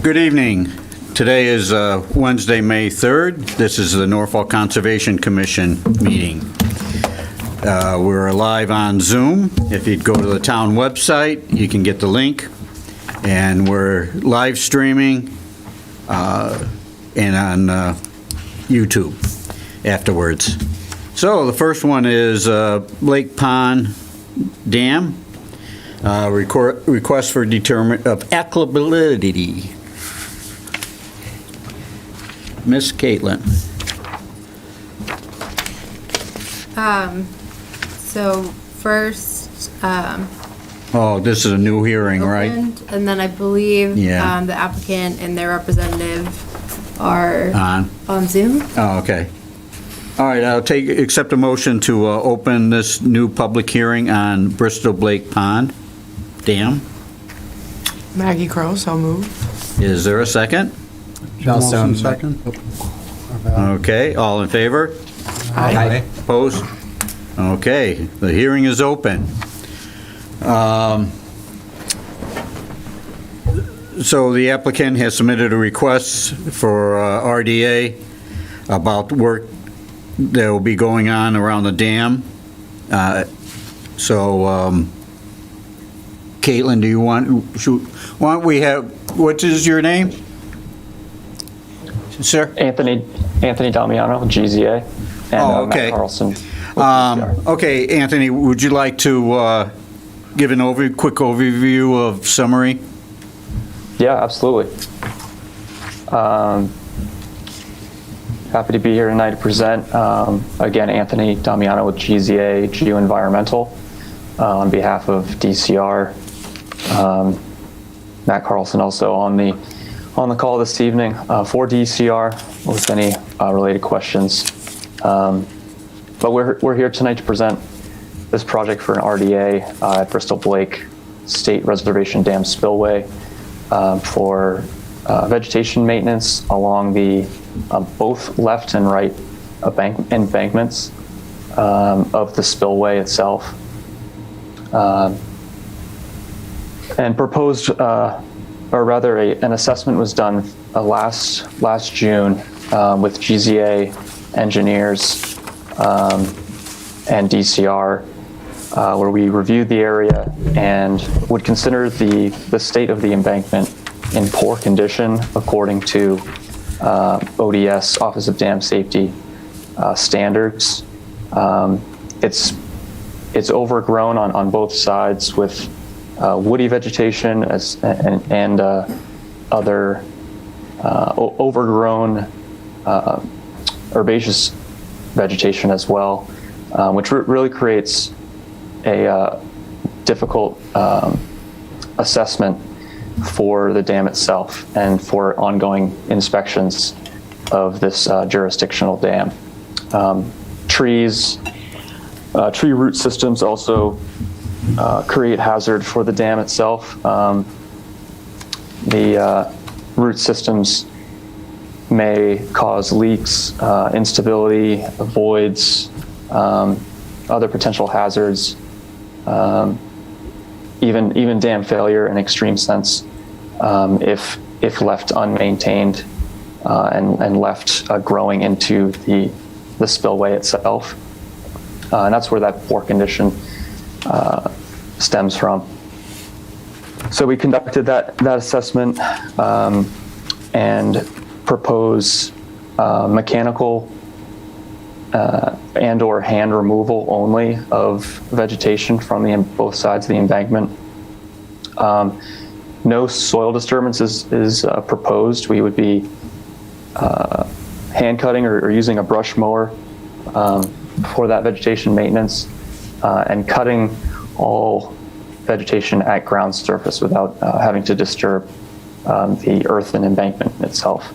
Good evening. Today is Wednesday, May 3rd. This is the Norfolk Conservation Commission meeting. We're live on Zoom. If you'd go to the town website, you can get the link. And we're live streaming and on YouTube afterwards. So the first one is Lake Pond Dam. Request for determination of applicability. Miss Caitlin. So first, Oh, this is a new hearing, right? opened, and then I believe Yeah. the applicant and their representative are on Zoom. Oh, okay. All right, accept a motion to open this new public hearing on Bristol Lake Pond Dam. Maggie Crowe, so move. Is there a second? Wilson, second. Okay, all in favor? Aye. Opposed? Okay, the hearing is open. So the applicant has submitted a request for RDA about work that will be going on around the dam. Caitlin, do you want we have, what is your name? Sir? Anthony Damiano, GZA, and Oh, okay. Matt Carlson. Okay, Anthony, would you like to give an quick overview of summary? Yeah, absolutely. Happy to be here tonight to present. Again, Anthony Damiano with GZA Geoenvironmental on behalf of DCR. Matt Carlson also on the call this evening for DCR with any related questions. But we're here tonight to present this project for an RDA at Bristol Lake State Reservation Dam Spillway for vegetation maintenance along the both left and right embankments of the spillway itself. And proposed, or rather an assessment was done last June with GZA engineers and DCR, where we reviewed the area and would consider the state of the embankment in poor condition according to ODS, Office of Dam Safety standards. It's overgrown on both sides with woody vegetation and other overgrown herbaceous vegetation as well, which really creates a difficult assessment for the dam itself and for ongoing inspections of this jurisdictional dam. Tree root systems also create hazard for the dam itself. The root systems may cause leaks, instability, voids, other potential hazards, even dam failure in extreme sense, if left unmaintained and left growing into the spillway itself. And that's where that poor condition stems from. So we conducted that assessment and propose mechanical and or hand removal only of vegetation from both sides of the embankment. No soil disturbance is proposed. We would be hand cutting or using a brush mower for that vegetation maintenance and cutting all vegetation at ground surface without having to disturb the earthen embankment itself.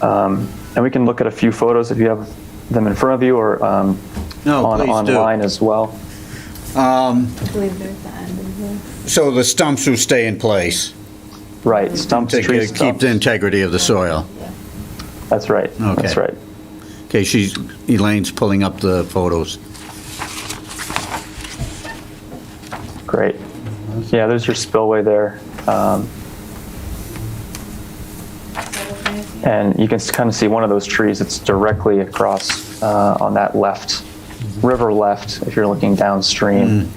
And we can look at a few photos if you have them in front of you or online as well. I believe there's the end of this. So the stumps will stay in place Right, stumps, to trees, keep stumps. the integrity of the soil. That's right, Okay. that's right. Okay, Elaine's pulling up the photos. Great. Yeah, there's your spillway there. And you can kind of see one of those trees. It's directly across on that left, river left, if you're looking downstream.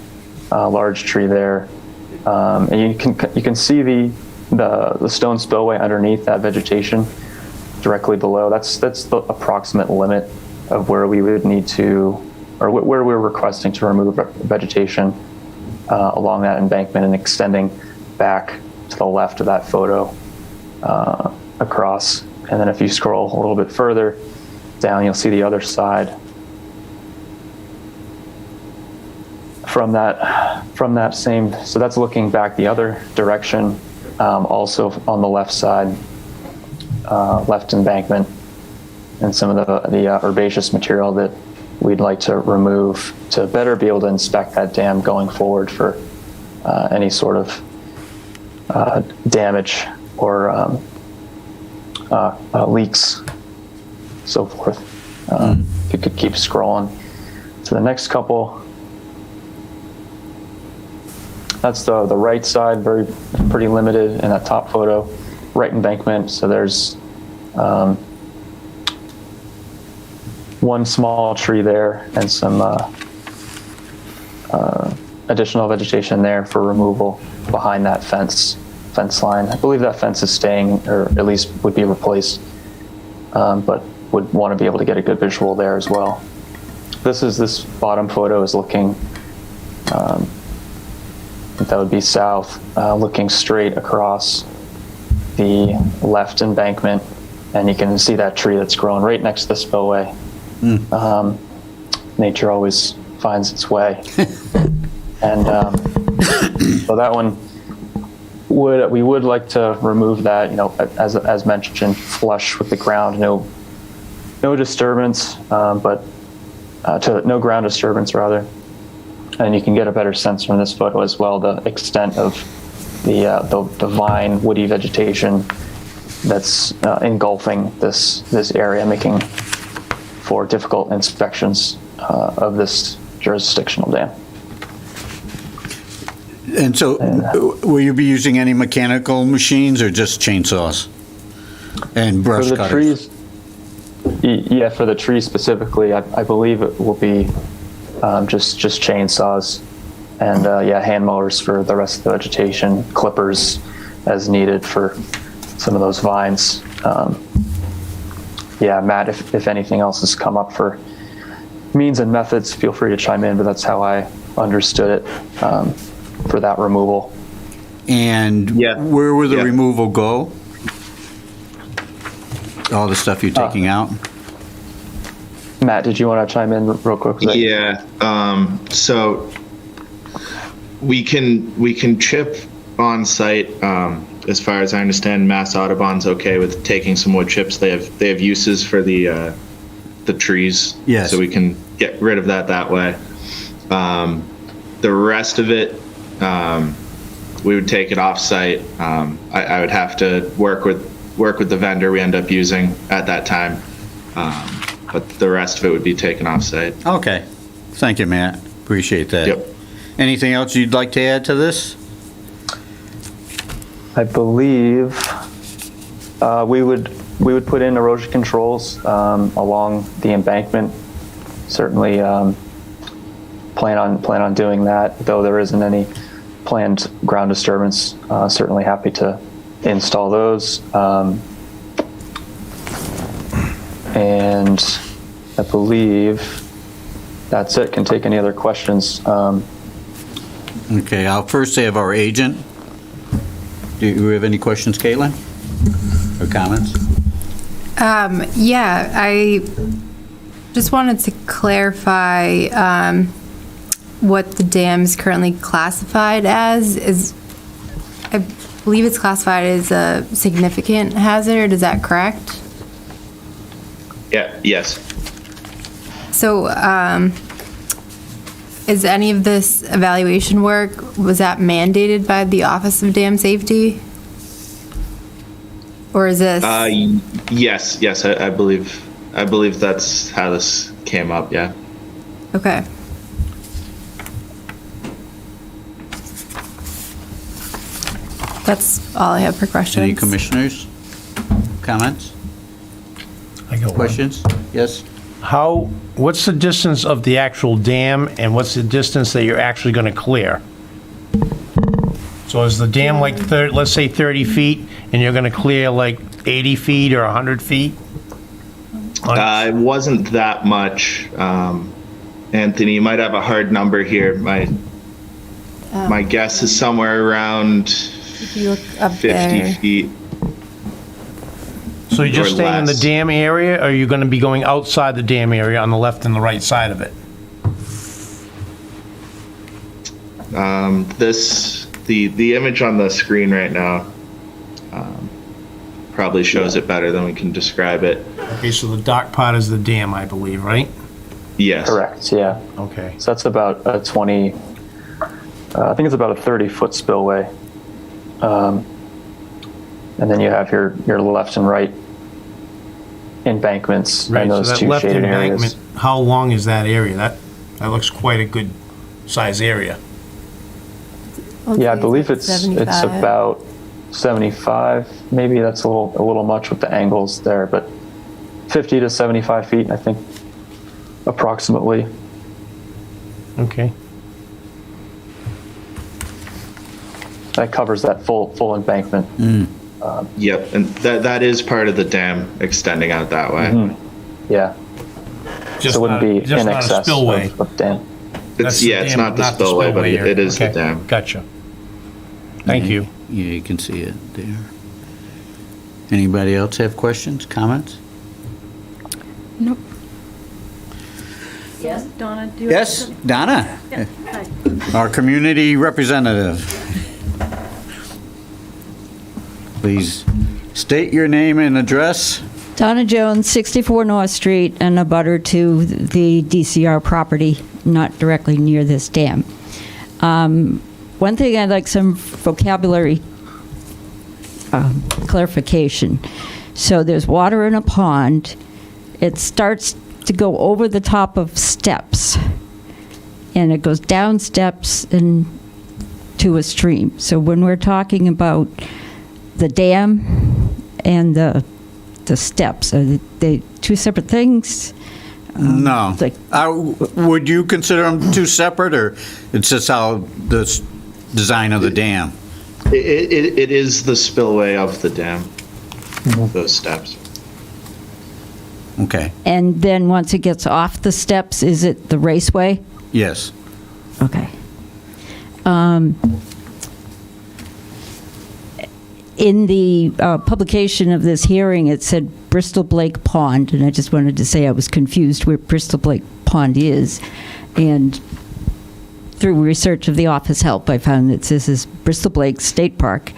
Large tree there. And you can see the stone spillway underneath that vegetation directly below. That's the approximate limit of where we would need to, or where we're requesting to remove vegetation along that embankment and extending back to the left of that photo across. And then if you scroll a little bit further down, you'll see the other side. From that same, so that's looking back the other direction, also on the left side, left embankment, and some of the herbaceous material that we'd like to remove to better be able to inspect that dam going forward for any sort of damage or leaks, so forth. If you could keep scrolling to the next couple. That's the right side, pretty limited in that top photo, right embankment. So there's one small tree there and some additional vegetation there for removal behind that fence line. I believe that fence is staying, or at least would be replaced, but would want to be able to get a good visual there as well. This bottom photo is looking. That would be south, looking straight across the left embankment, and you can see that tree that's grown right next to the spillway. Nature always finds its way. And so that one, we would like to remove that, as mentioned, flush with the ground, no disturbance, no ground disturbance rather. And you can get a better sense from this photo as well, the extent of the vine, woody vegetation that's engulfing this area, making for difficult inspections of this jurisdictional dam. And so, will you be using any mechanical machines or just chainsaws and brush cutters? For the trees specifically, I believe it will be just chainsaws and hand mowers for the rest of the vegetation, clippers as needed for some of those vines. Matt, if anything else has come up for means and methods, feel free to chime in, but that's how I understood it for that removal. And where will the removal go? All the stuff you're taking out? Matt, did you want to chime in real quick? So we can chip on site. As far as I understand, Mass Audubon's okay with taking some wood chips. They have uses for the trees. Yes. So we can get rid of that way. The rest of it, we would take it off site. I would have to work with the vendor we end up using at that time. But the rest of it would be taken off site. Okay. Thank you, Matt. Appreciate that. Yep. Anything else you'd like to add to this? I believe we would put in erosion controls along the embankment. Certainly plan on doing that, though there isn't any planned ground disturbance. Certainly happy to install those. And I believe that's it. Can take any other questions. Okay, I'll first have our agent. Do you have any questions, Caitlin? Or comments? I just wanted to clarify what the dam is currently classified as. I believe it's classified as a significant hazard. Is that correct? Yes. So, is any of this evaluation work, was that mandated by the Office of Dam Safety? Or is this? Yes. I believe that's how this came up. Yeah. Okay. That's all I have for questions. Any commissioners? Comments? got one. Questions? Yes? What's the distance of the actual dam, and what's the distance that you're actually gonna clear? So is the dam like, let's say 30 feet, and you're gonna clear like 80 feet or 100 feet? It wasn't that much. Anthony, you might have a hard number here. My guess is somewhere around If you look up 50 there. feet. So you're just Or staying in the less. dam area, or are you gonna be going outside the dam area on the left and the right side of it? The image on the screen right now probably shows it better than we can describe it. Okay, so the dark part is the dam, I believe, right? Yes. Correct, yeah. Okay. So that's about a 20, I think it's about a 30-foot spillway. And then you have your left and right embankments Right, and so those that two left shaded embankment, areas. how long is that area? That looks quite a good size area. Yeah, I believe it's 75. about 75. Maybe that's a little much with the angles there, but 50 to 75 feet, I think, approximately. Okay. That covers that full embankment. Yep, and that is part of the dam extending out that way. Yeah, Just so it wouldn't not- be just in not a excess spillway. of dam. That's the It's dam, not the spillway, but area. it is the Okay, dam. Gotcha. Thank you. Yeah, you can see it there. Anybody else have questions, comments? Nope. Yes, Donna, do you have Yes, something? Donna, Yeah, hi. our community representative. Please state your name and address. Donna Jones, 64 North Street, and a butter to the DCR property, not directly near this dam. One thing I'd like some vocabulary clarification. So there's water in a pond. It starts to go over the top of steps, and it goes down steps and to a stream. So when we're talking about the dam and the steps, are they two separate things? No. like- Would you consider them two separate, or it's just how the design of the dam? It is the spillway of the dam, those steps. Okay, And then once it gets off the steps, is it the raceway? yes. Okay. In the publication of this hearing, it said Bristol Blake Pond, and I just wanted to say I was confused where Bristol Blake Pond is. And through research of the office help, I found that this is Bristol Blake State Park.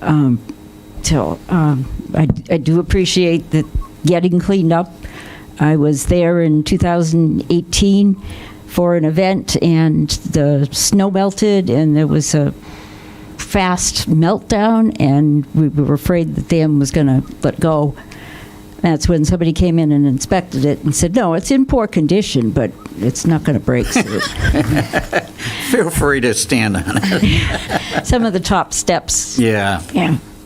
I do appreciate that getting cleaned up. I was there in 2018 for an event, and the snow melted, and there was a fast meltdown, and we were afraid the dam was going to let go. That's when somebody came in and inspected it and said, no, it's in poor condition, but it's not going to break. So Feel free to stand on it. some of the top steps, Yeah.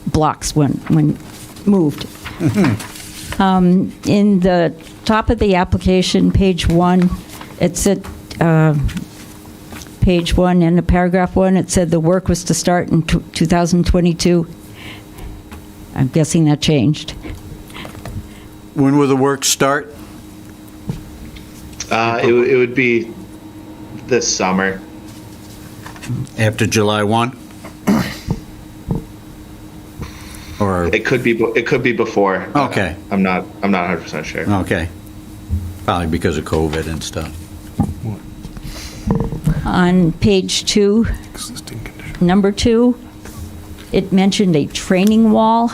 blocks when moved. In the top of the application, page 1, it said, page 1 and the paragraph 1, it said the work was to start in 2022. I'm guessing that changed. When will the work start? It would be this summer. After July 1? Or, It could be before. but Okay. I'm not 100% sure. okay. Probably because of COVID and stuff. On page 2, Existing condition. number 2, it mentioned a training wall.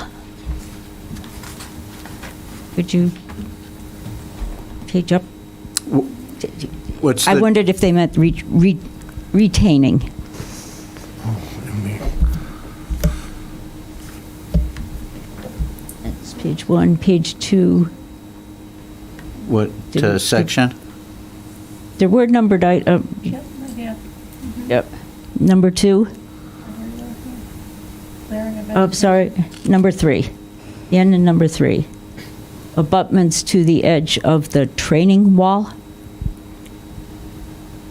Could you page up? What's I the, wondered if they meant retaining. That's page 1, page 2. what section? There were numbered Yeah. Yep. Number 2. Clearing of Oh, sorry, number 3. N and number 3. abutments to the edge of the training wall?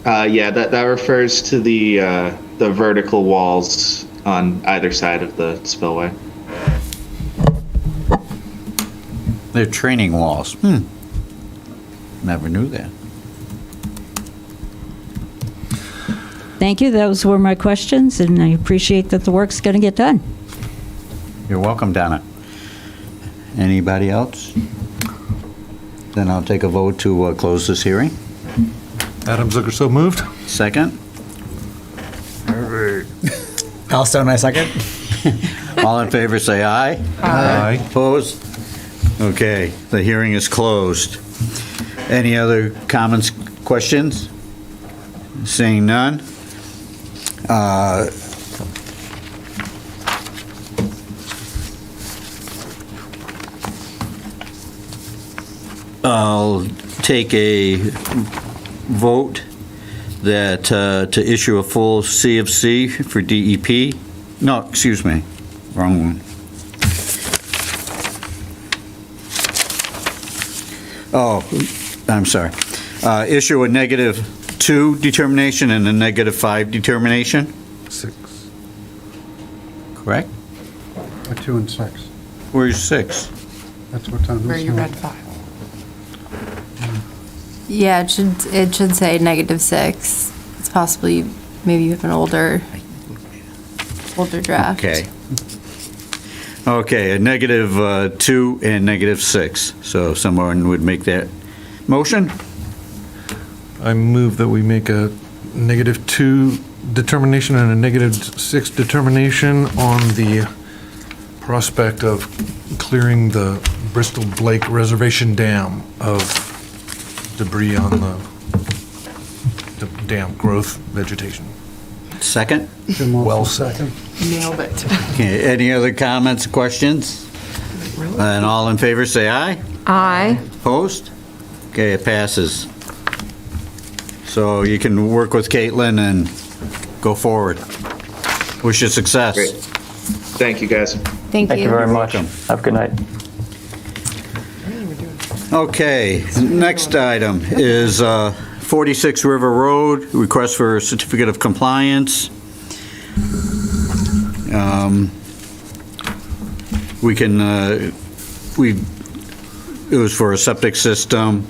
Yeah, that refers to the vertical walls on either side of the spillway. They're training walls. Never knew that. Thank you, those were my questions, and I appreciate that the work's going to get done. You're welcome, Donna. Anybody else? Then I'll take a vote to close this hearing. Adam Zucker, so moved. Second? Alstone, I second. All in favor, say aye. Aye. Opposed? Okay, the hearing is closed. Any other comments, questions? Seeing none? I'll take a vote that, to issue a full CFC for DEP. No, excuse me, wrong one. Oh, I'm sorry. Issue a -2 determination and a -5 determination, 6. correct? 2 and 6. Where's 6? That's what's on this. Where you one. read 5. Yeah, it should say -6. It's possibly, maybe you have an older draft. Okay. Okay, a -2 and -6. So someone would make that motion? I move that we make a -2 determination and a -6 determination on the prospect of clearing the Bristol Blake Reservation Dam of debris on the dam growth vegetation. Second? Jim Olson, Well said. second. Nailed it. Okay, any other comments, questions? Really? And all in favor, say aye. Aye. Opposed? Okay, it passes. So you can work with Caitlin and go forward. Wish you success. Great. Thank you, guys. Thank Thank you you. very much. welcome. Have a good night. Okay, next item is 46 River Road, request for a certificate of compliance. It was for a septic system.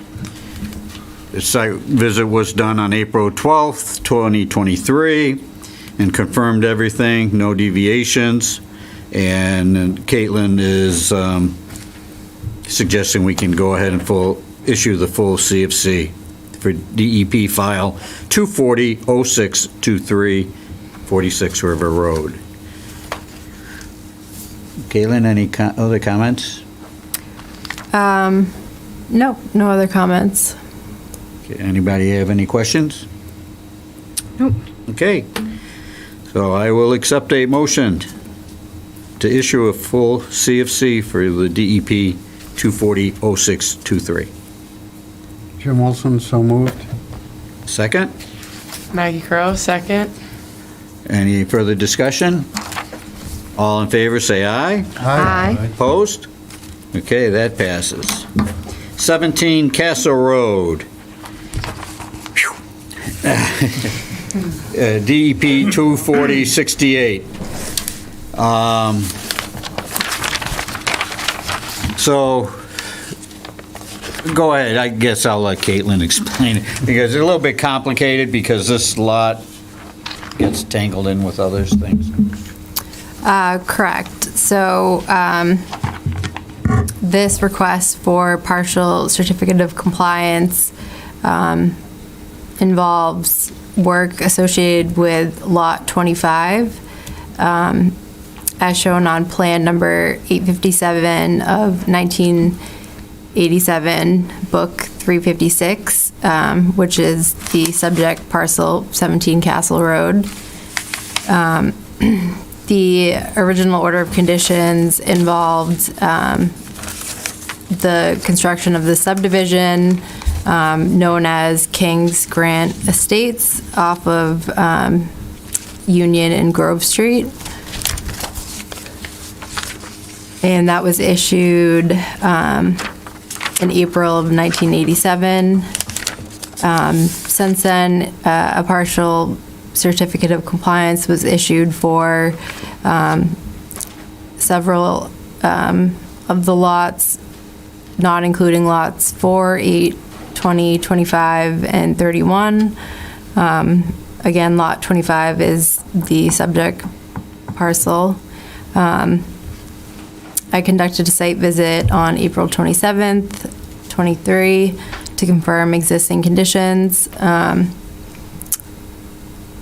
The site visit was done on April 12th, 2023, and confirmed everything, no deviations. And Caitlin is suggesting we can go ahead and issue the full CFC for DEP file 2400623, 46 River Road. Caitlin, any other comments? No other comments. Okay, anybody have any questions? Nope. Okay, so I will accept a motion to issue a full CFC for the DEP 2400623. Jim Olson, so moved. Second? Maggie Crow, second. Any further discussion? All in favor, say aye. Aye. Opposed? Okay, that passes. 17 Castle Road. Phew. DEP 24068. So, go ahead, I guess I'll let Caitlin explain it, because it's a little bit complicated, because this lot gets tangled in with other things. Correct. So, this request for partial certificate of compliance involves work associated with Lot 25, as shown on Plan Number 857 of 1987, Book 356, which is the subject parcel 17 Castle Road. The original order of conditions involved the construction of the subdivision known as King's Grant Estates off of Union and Grove Street. And that was issued in April of 1987. Since then, a partial certificate of compliance was issued for several of the lots, not including lots 4, 8, 20, 25, and 31. Again, lot 25 is the subject parcel. I conducted a site visit on April 27th, 23, to confirm existing conditions. The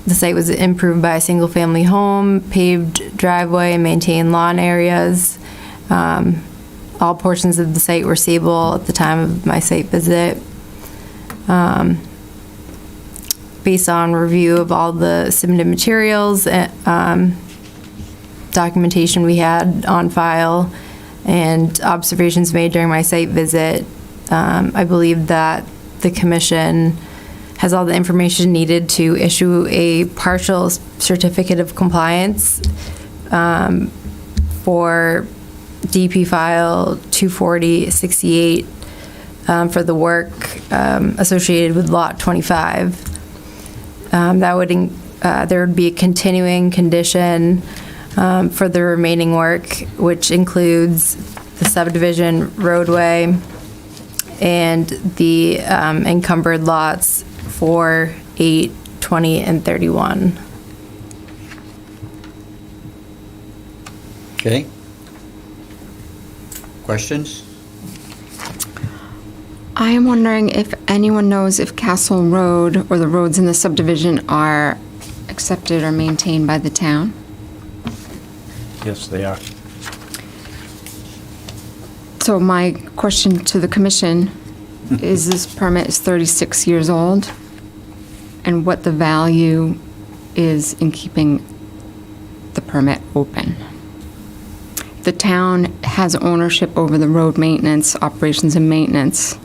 site was improved by a single-family home, paved driveway, and maintained lawn areas. All portions of the site were stable at the time of my site visit. Based on review of all the submitted materials, documentation we had on file, and observations made during my site visit, I believe that the commission has all the information needed to issue a partial certificate of compliance for DP file 24068 for the work associated with lot 25. There would be a continuing condition for the remaining work, which includes the subdivision roadway and the encumbered lots 4, 8, 20, and 31. Okay. Questions? I am wondering if anyone knows if Castle Road or the roads in the subdivision are accepted or maintained by the town? Yes, they are. So my question to the commission is, this permit is 36 years old, and what the value is in keeping the permit open. The town has ownership over the road maintenance, operations and maintenance.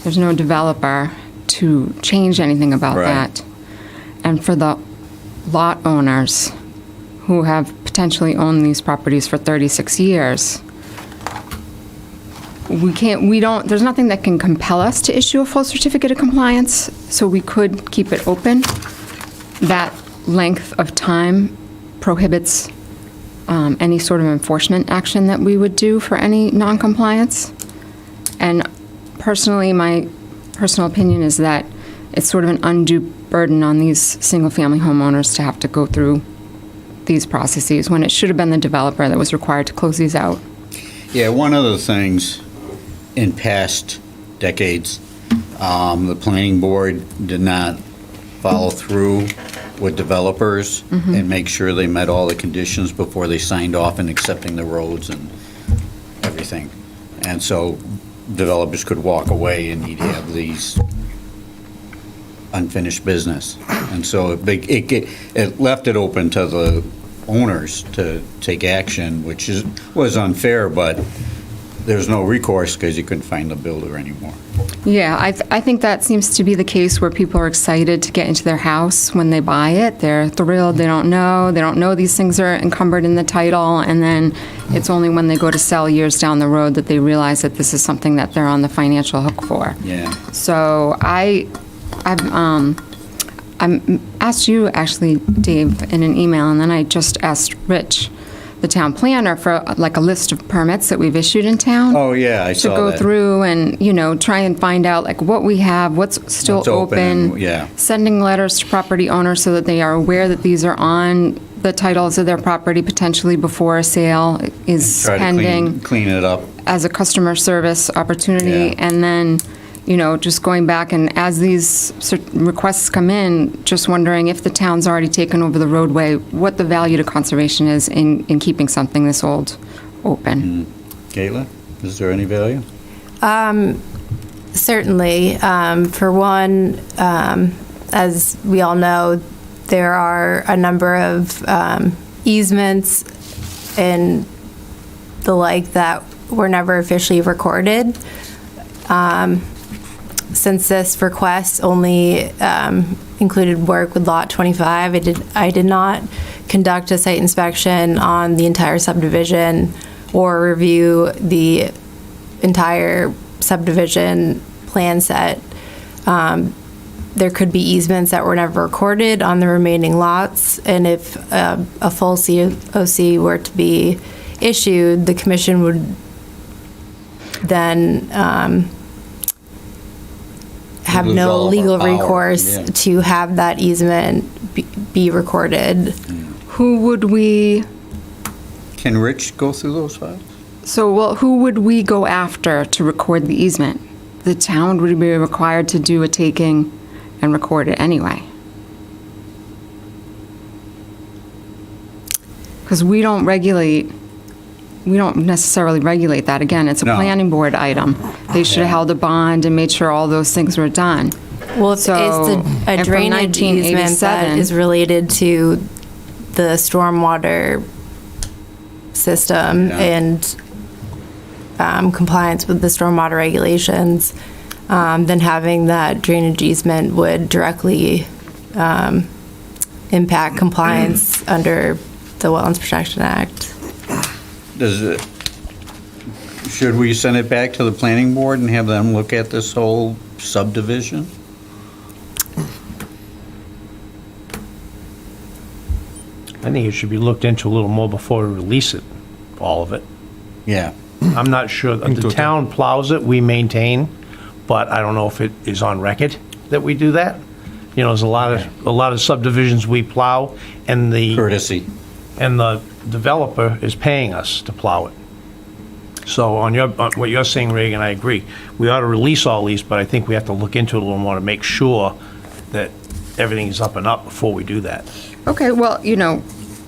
There's no developer to change anything about Right. that. And for the lot owners who have potentially owned these properties for 36 years, there's nothing that can compel us to issue a full certificate of compliance, so we could keep it open. That length of time prohibits any sort of enforcement action that we would do for any non-compliance. And personally, my personal opinion is that it's sort of an undue burden on these single-family homeowners to have to go through these processes when it should have been the developer that was required to close these out. Yeah, one of the things in past decades, the planning board did not follow through with developers and make sure they met all the conditions before they signed off in accepting the roads and everything. And so developers could walk away and you'd have these unfinished business. And so it left it open to the owners to take action, which was unfair, but there's no recourse because you couldn't find the builder anymore. Yeah, I think that seems to be the case where people are excited to get into their house when they buy it. They're thrilled, they don't know these things are encumbered in the title, and then it's only when they go to sell years down the road that they realize that this is something that they're on the financial hook for. Yeah. So I asked you, actually, Dave, in an email, and then I just asked Rich, the town planner, for like a list of permits that we've issued in town. Oh, yeah, I saw To go that. through and, try and find out like what we have, what's still What's open, open. yeah. Sending letters to property owners so that they are aware that these are on the titles of their property potentially before a sale is Try to pending, clean it up. as a customer service opportunity. Yeah. And then, just going back and as these requests come in, just wondering if the town's already taken over the roadway, what the value to conservation is in keeping something this old open. Caitlin, is there any value? Certainly. For one, as we all know, there are a number of easements and the like that were never officially recorded. Since this request only included work with lot 25, I did not conduct a site inspection on the entire subdivision or review the entire subdivision plan set, there could be easements that were never recorded on the remaining lots, and if a full COC were to be issued, the commission would then have Lose no all of our legal power, recourse yeah. to have that easement be recorded. Who would we, Can Rich go through those files? who would we go after to record the easement? The town would be required to do a taking and record it anyway. Because we don't necessarily regulate that. Again, it's a No. planning board item. They should have held a bond and made sure all those things were done. Well, it's So, a and from drainage easement that 1987 is related to the stormwater system Yeah. and compliance with the stormwater regulations, then having that drainage easement would directly impact compliance under the Wetlands Protection Act. Should we send it back to the planning board and have them look at this whole subdivision? I think it should be looked into a little more before we release it, all of it. Yeah. I'm not sure, the town plows it, we maintain, but I don't know if it is on record that we do that. You know, there's a lot of subdivisions we plow, and the Courtesy. developer is paying us to plow it. So on what you're saying, Reagan, I agree. We ought to release all these, but I think we have to look into it a little more to make sure that everything is up and up before we do that. Okay, well,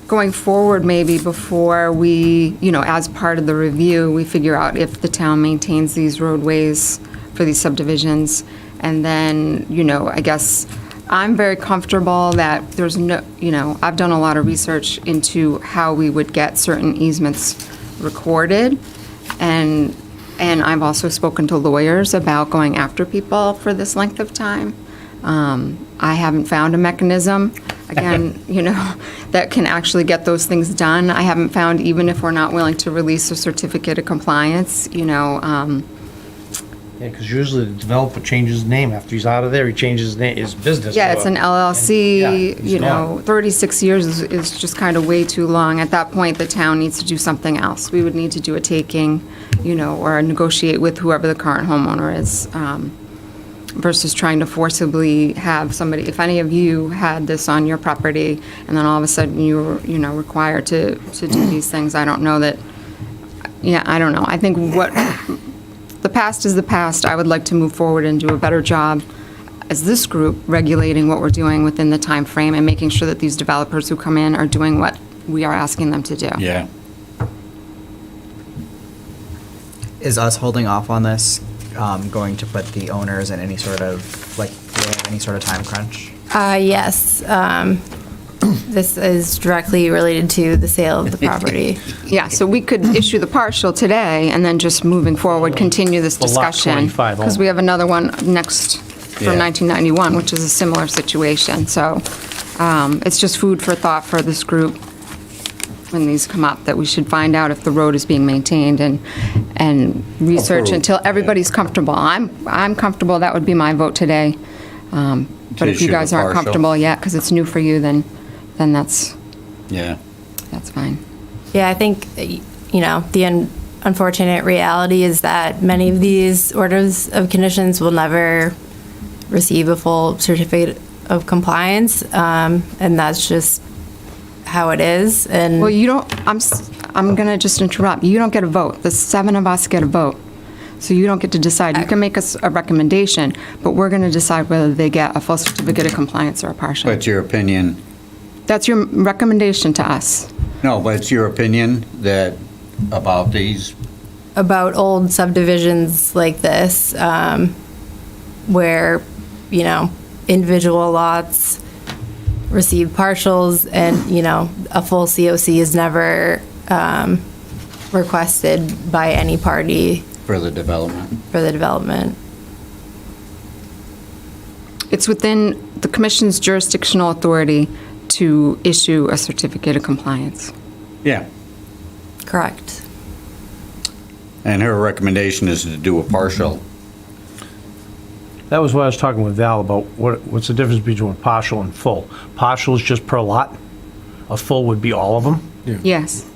going forward, maybe before we, as part of the review, we figure out if the town maintains these roadways for these subdivisions. And then, I guess I'm very comfortable that there's no, I've done a lot of research into how we would get certain easements recorded. And I've also spoken to lawyers about going after people for this length of time. I haven't found a mechanism, again, that can actually get those things done. I haven't found, even if we're not willing to release a certificate of compliance, Yeah, because usually the developer changes his name after he's out of there, he changes his business. yeah, it's an Yeah, LLC, he's gone. 36 years is just kind of way too long. At that point, the town needs to do something else. We would need to do a taking, or negotiate with whoever the current homeowner is, versus trying to forcibly have somebody, if any of you had this on your property, and then all of a sudden you were, required to do these things, I don't know that, I don't know. I think the past is the past. I would like to move forward and do a better job as this group regulating what we're doing within the time frame and making sure that these developers who come in are doing what we are asking them to do. Yeah. Is us holding off on this going to put the owners in any sort of, do they have any sort of time crunch? Yes, this is directly related to the sale of the property. Yeah, so we could issue the partial today and then just moving forward, continue this For lot discussion. 25 Because we have another one next for Yeah. 1991, which is a similar situation. So it's just food for thought for this group when these come up, that we should find out if the road is being maintained and research Approved, until everybody's comfortable. I'm comfortable, that would be my vote today. But if issue you the guys aren't partial. comfortable yet, because it's new for you, then that's Yeah. fine. Yeah, I think, the unfortunate reality is that many of these orders of conditions will never receive a full certificate of compliance, and that's just how it is. And Well, you don't, I'm going to just interrupt. You don't get a vote. The 7 of us get a vote. So you don't get to decide. You can make us a recommendation, but we're going to decide whether they get a full certificate of compliance or a partial. But your opinion, That's your recommendation to us. no, but it's your opinion that, about these, about old subdivisions like this, where, individual lots receive partials and, a full COC is never requested by any party for the development. for the development. It's within the commission's jurisdictional authority to issue a certificate of compliance. Yeah. Correct. And her recommendation is to do a partial. That was what I was talking with Val about, what's the difference between partial and full? Partial is just per lot? A full would be all of them? Yes,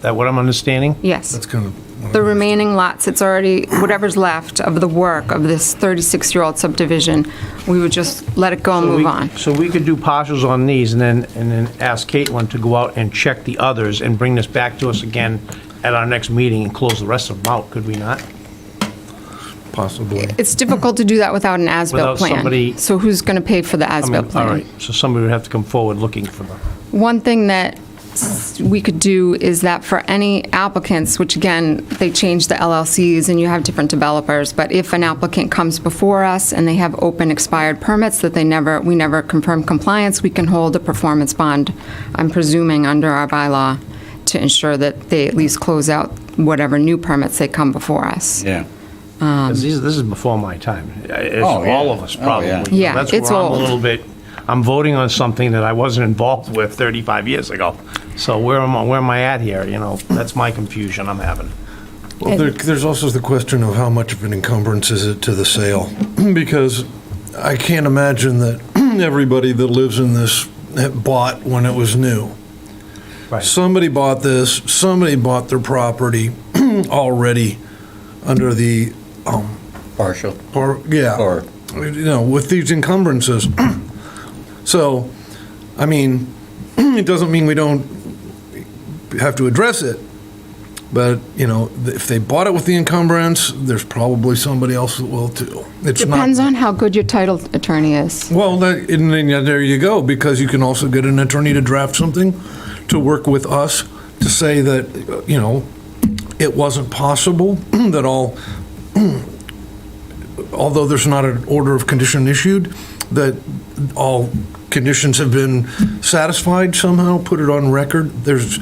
That what I'm understanding? yes. That's kind of. The remaining lots, it's already, whatever's left of the work of this 36-year-old subdivision, we would just let it go and move on. So we could do partials on these and then ask Caitlin to go out and check the others and bring this back to us again at our next meeting and close the rest of them out, could we not? Possibly. It's difficult to do that without an as-built Without somebody- plan. So who's going to pay for the I mean, as-built plan? all right, so somebody would have to come forward looking for them. One thing that we could do is that for any applicants, which again, they change the LLCs and you have different developers, but if an applicant comes before us and they have open expired permits that we never confirm compliance, we can hold a performance bond, I'm presuming under our bylaw, to ensure that they at least close out whatever new permits they come before us. Yeah. 'Cause this is before my time. It's Oh, yeah. all of us, Oh, probably. yeah. Yeah, That's it's where I'm a old. little bit, I'm voting on something that I wasn't involved with 35 years ago. So where am I at here, you know? That's my confusion I'm having. Well, there's also the question of how much of an encumbrance is it to the sale? Because I can't imagine that everybody that lives in this had bought when it was new. Right. Somebody bought this, somebody bought their property already under the, Partial. yeah. Or- You know, with these encumbrances. So, I mean, it doesn't mean we don't have to address it, but, you know, if they bought it with the encumbrance, there's probably somebody else that will too. It's not. Depends on how good your title attorney is. Well, and then there you go, because you can also get an attorney to draft something to work with us to say that, you know, it wasn't possible that although there's not an order of condition issued, that all conditions have been satisfied somehow, put it on record. There's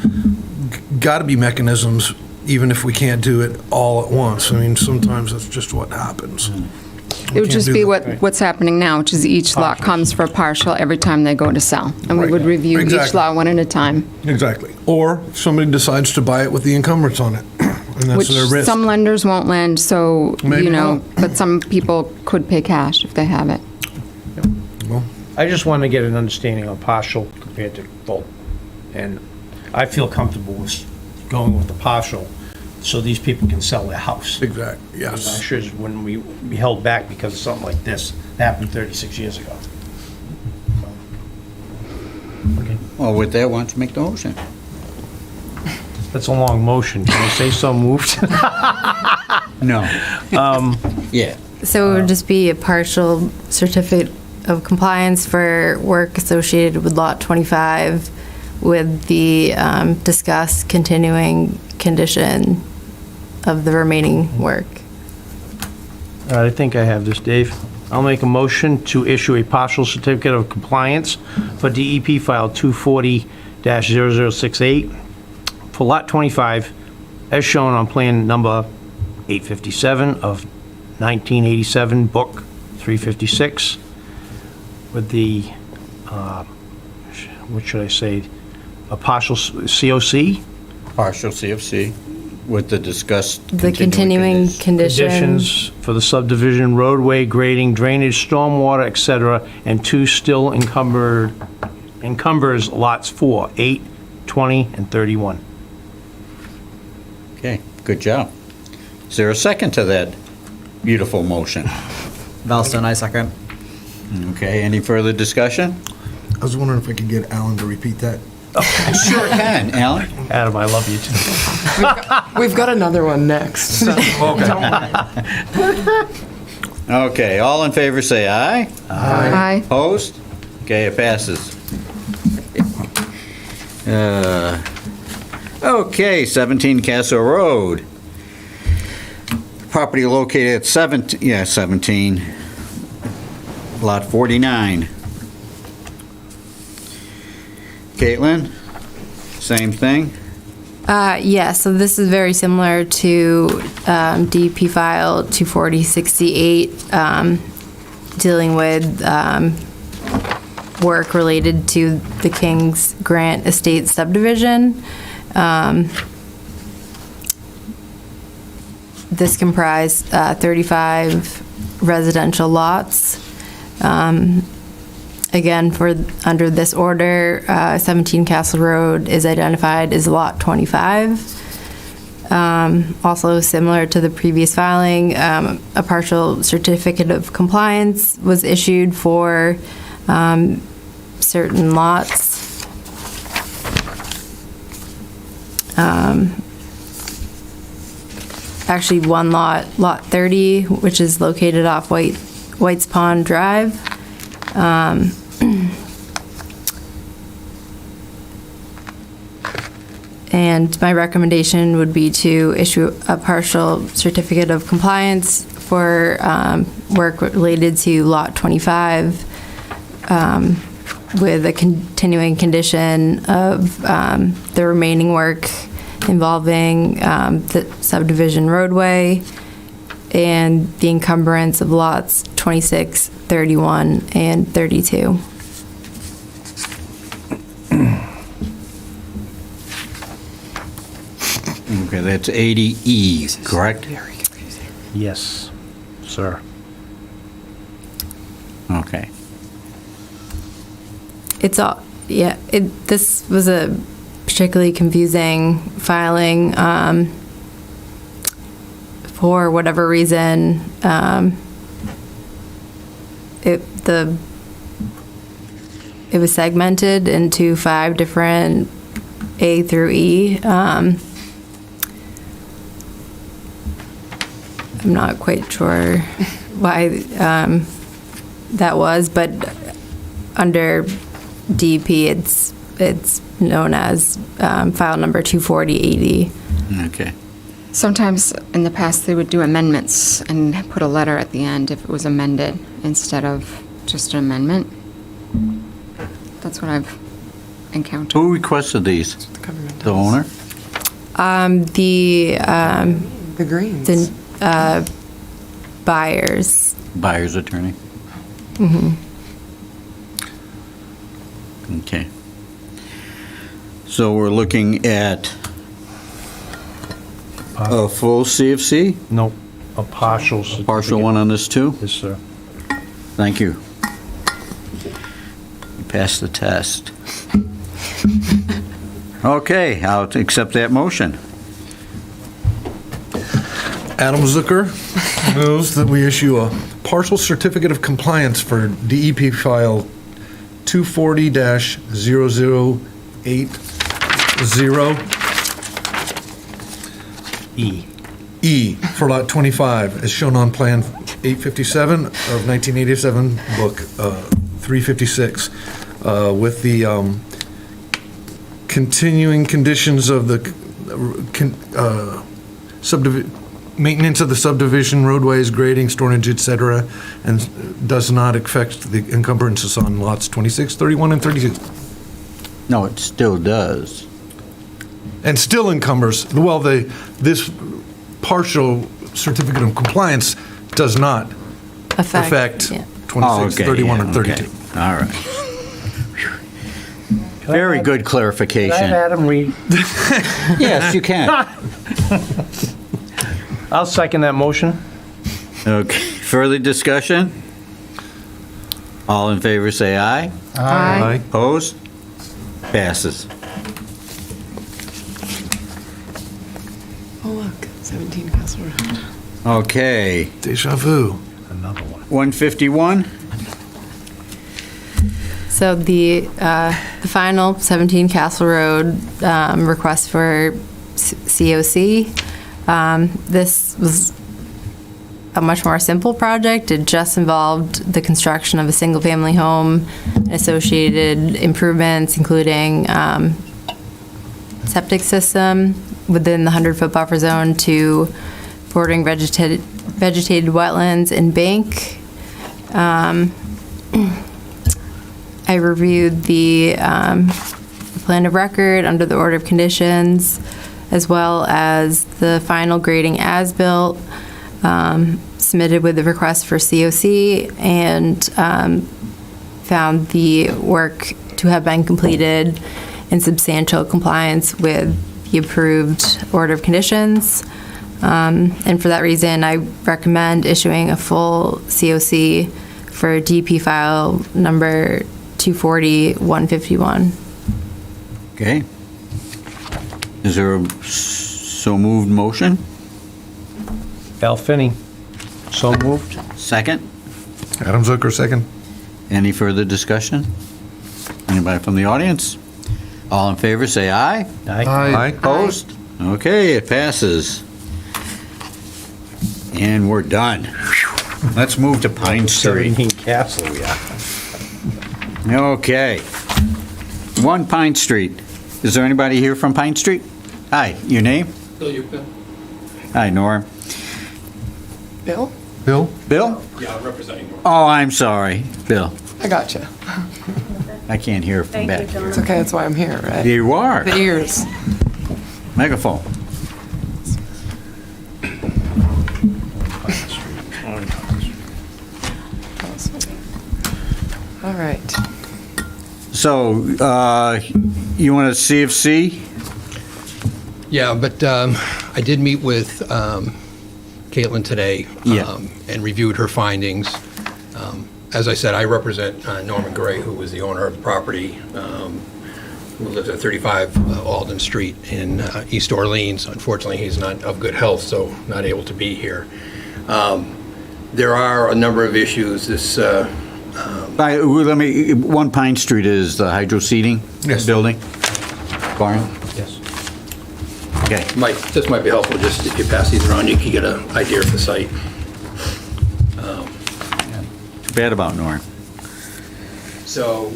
got to be mechanisms, even if we can't do it all at once. I mean, sometimes that's just what happens. It would can't just do be that. what's happening now, which is each lot comes for partial every time they go to sell. And we Right. would review each Exactly. lot one at a time, Exactly. Or if somebody decides to buy it with the encumbrance on it, and that's which their risk. some lenders won't lend, so, Maybe you know, not. but some people could pay cash if they have it. Well, I just want to get an understanding on partial compared to full. And I feel comfortable with going with the partial so these people can sell their house. exactly, I'm yes. sure when we be held back because of something like this that happened 36 years ago. Okay, Well, with that, why don't you make the motion? that's a long motion. Can I say so moved? No. Yeah. So it would just be a partial certificate of compliance for work associated with Lot 25 with the discussed continuing condition of the remaining work. I think I have this, Dave. I'll make a motion to issue a partial certificate of compliance for DEP file 240-0068 for Lot 25, as shown on plan number 857 of 1987, book 356, with the, what should I say, a partial COC? Partial CFC with the discussed. The continuing conditions. Conditions for the subdivision, roadway, grading, drainage, stormwater, et cetera, and two still encumbers lots 4, 8, 20, and 31. Okay, good job. Is there a second to that beautiful motion? Valstone, I second. Okay, any further discussion? I was wondering if I could get Alan to repeat that. Sure can, Alan. Adam, I love you too. We've got another one next. So. Okay, all in favor, say aye. Aye. Opposed? Okay, it passes. Okay, 17 Castle Road. Property located at 17, lot 49. Caitlin, same thing? Yeah, so this is very similar to DEP file 24068, dealing with work related to the King's Grant Estate subdivision. This comprised 35 residential lots. Again, under this order, 17 Castle Road is identified as Lot 25. Also similar to the previous filing, a partial certificate of compliance was issued for certain lots. Actually, one lot, Lot 30, which is located off White's Pond Drive. And my recommendation would be to issue a partial certificate of compliance for work related to Lot 25 with a continuing condition of the remaining work involving the subdivision roadway and the encumbrance of lots 26, 31, and 32. Okay, that's 80E, correct? Yes, sir. Okay. It's all, yeah, this was a particularly confusing filing. For whatever reason, it was segmented into 5 different A through E. I'm not quite sure why that was, but under DEP, it's known as file number 24080. Okay. Sometimes in the past, they would do amendments and put a letter at the end if it was amended instead of just an amendment. That's what I've encountered. Who requested these? The government The does. owner? The Greens. The buyers. Buyer's attorney? Okay. So we're looking at a full CFC? Nope, a partial certificate. Partial one on this too? Yes, sir. Thank you. You passed the test. Okay, I'll accept that motion. Adam Zucker moves that we issue a partial certificate of compliance for DEP file 240-0080 E for lot 25, as shown on plan 857 of 1987, book 356, with the continuing conditions of the maintenance of the subdivision, roadways, grading, storage, et cetera, and does not affect the encumbrances on lots 26, 31, and 32. No, it still does. And still encumbers, well, this partial certificate of compliance does not affect Yeah. 26, 31, yeah, and 32. okay. All right. Very good clarification. Can I have Adam read? Yes, you can. I'll second that motion. Okay, further discussion? All in favor, say aye. Aye. Opposed? Passes. Oh, look, 17 Castle Road. Okay, Deja vu. Another one. 151? So the final 17 Castle Road request for COC. This was a much more simple project. It just involved the construction of a single-family home, and associated improvements, including septic system within the 100-foot buffer zone to bordering vegetated wetlands and bank. I reviewed the plan of record under the order of conditions, as well as the final grading as-built submitted with the request for COC, and found the work to have been completed in substantial compliance with the approved order of conditions. And for that reason, I recommend issuing a full COC for DP file number 240-151. Okay. Is there a so moved motion? Al Finney, so moved. Second? Adam Zucker, second. Any further discussion? Anybody from the audience? All in favor, say aye. Aye. Opposed? Okay, it passes. And we're done. Let's move to Pine Street. 17 Castle, yeah. Okay. 1 Pine Street. Is there anybody here from Pine Street? Hi, your name? Bill Yukon. Hi, Nora. Bill? Bill? Bill? Yeah, I'm representing Norfolk. Oh, I'm sorry, Bill. I got you. I can't hear from back here. It's okay, that's why I'm here, right? You are. The ears. Megaphone. All right. So, you want a CFC? Yeah, but I did meet with Caitlin today Yeah. and reviewed her findings. As I said, I represent Norman Gray, who was the owner of the property, who lives at 35 Alden Street in East Orleans. Unfortunately, he's not of good health, so not able to be here. There are a number of issues. This 1 Pine Street is the hydro seeding building? Barn? Yes. Okay. This might be helpful, just if you pass these around, you can get an idea of the site. Too bad about Nora. So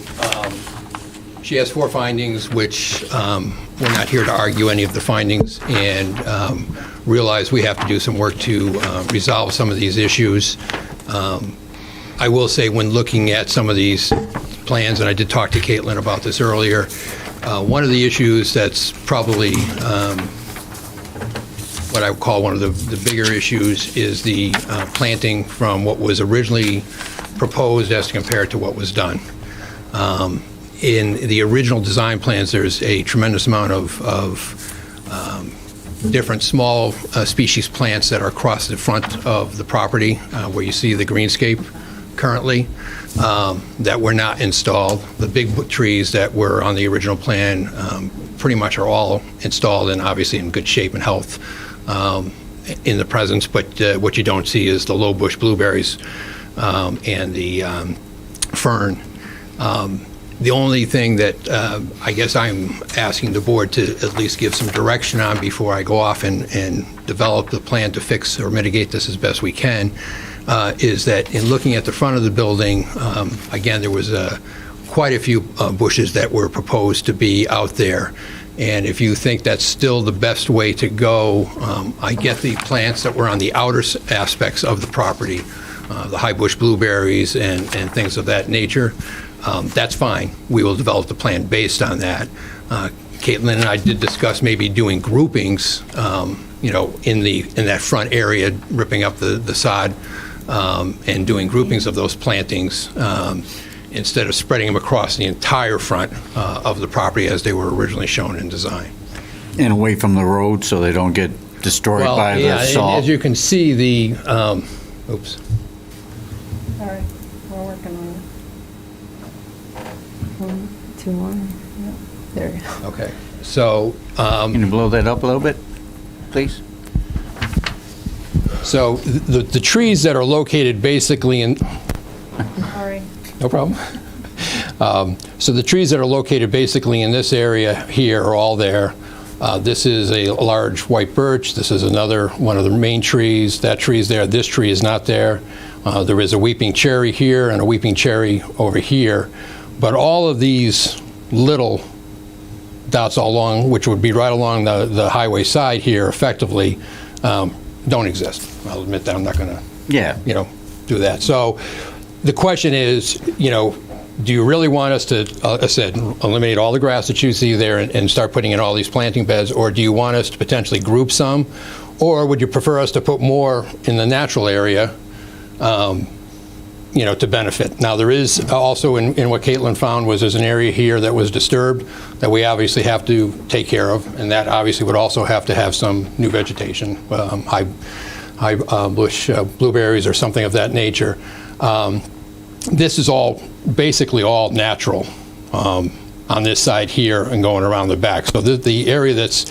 she has 4 findings, which we're not here to argue any of the findings, and realize we have to do some work to resolve some of these issues. I will say, when looking at some of these plans, and I did talk to Caitlin about this earlier, one of the issues that's probably what I would call one of the bigger issues is the planting from what was originally proposed as compared to what was done. In the original design plans, there's a tremendous amount of different small species plants that are across the front of the property where you see the greenscape currently that were not installed. The big trees that were on the original plan pretty much are all installed and obviously in good shape and health in the presence, but what you don't see is the low bush blueberries and the fern. The only thing that I guess I'm asking the board to at least give some direction on before I go off and develop the plan to fix or mitigate this as best we can is that in looking at the front of the building, again, there was quite a few bushes that were proposed to be out there. And if you think that's still the best way to go, I get the plants that were on the outer aspects of the property, the high bush blueberries and things of that nature. That's fine. We will develop the plan based on that. Caitlin and I did discuss maybe doing groupings, in that front area, ripping up the sod and doing groupings of those plantings instead of spreading them across the entire front of the property as they were originally shown in design. And away from the road so they don't get destroyed by the and salt. as you can see, the oops. All right, we're working on it. 1, 2, 1. There we go. Okay, so Can you blow that up a little bit, please? so the trees that are located basically in Sorry. no problem. So the trees that are located basically in this area here are all there. This is a large white birch. This is another one of the main trees. That tree is there. This tree is not there. There is a weeping cherry here and a weeping cherry over here. But all of these little dots all along, which would be right along the highway side here effectively, don't exist. I'll admit that I'm not going to do that. So the question is, do you really want us to, as I said, eliminate all the grass that you see there and start putting in all these planting beds, or do you want us to potentially group some, or would you prefer us to put more in the natural area, to benefit. Now, there is also, in what Caitlin found, was there's an area here that was disturbed that we obviously have to take care of, and that obviously would also have to have some new vegetation, high bush blueberries or something of that nature. This is all, basically all natural on this side here and going around the back. So the area that's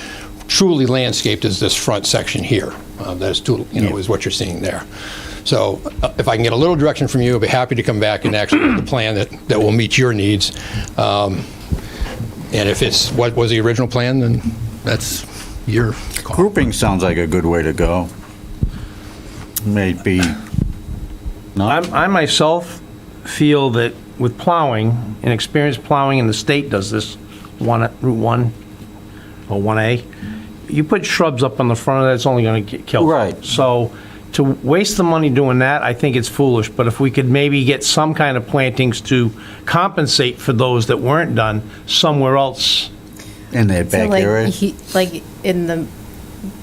truly landscaped is this front section here. That's is what you're seeing there. So if I can get a little direction from you, I'll be happy to come back and actually get the plan that will meet your needs. And if it's what was the original plan, then that's your call. Grouping sounds like a good way to go. Maybe not. I myself feel that with plowing, and experienced plowing in the state does this, Route 1 or 1A, you put shrubs up on the front of that, it's only going to kill. Right. So to waste the money doing that, I think it's foolish. But if we could maybe get some kind of plantings to compensate for those that weren't done somewhere else. In that So back like, area? like in the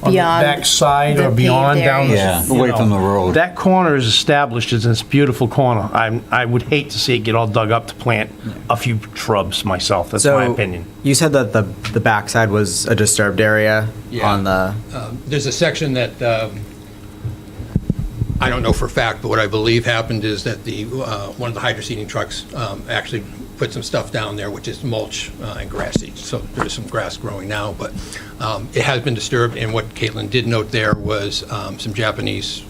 On the beyond. back side or the beyond paved down the. areas. Yeah, away from the road. That corner is established as this beautiful corner. I would hate to see it get all dug up to plant a few shrubs myself. That's my opinion. You said that the backside was a disturbed area on the. There's a section that I don't know for a fact, but what I believe happened is that one of the hydro seeding trucks actually put some stuff down there, which is mulch and grass seeds. So there's some grass growing now, but it has been disturbed. And what Caitlin did note there was some Japanese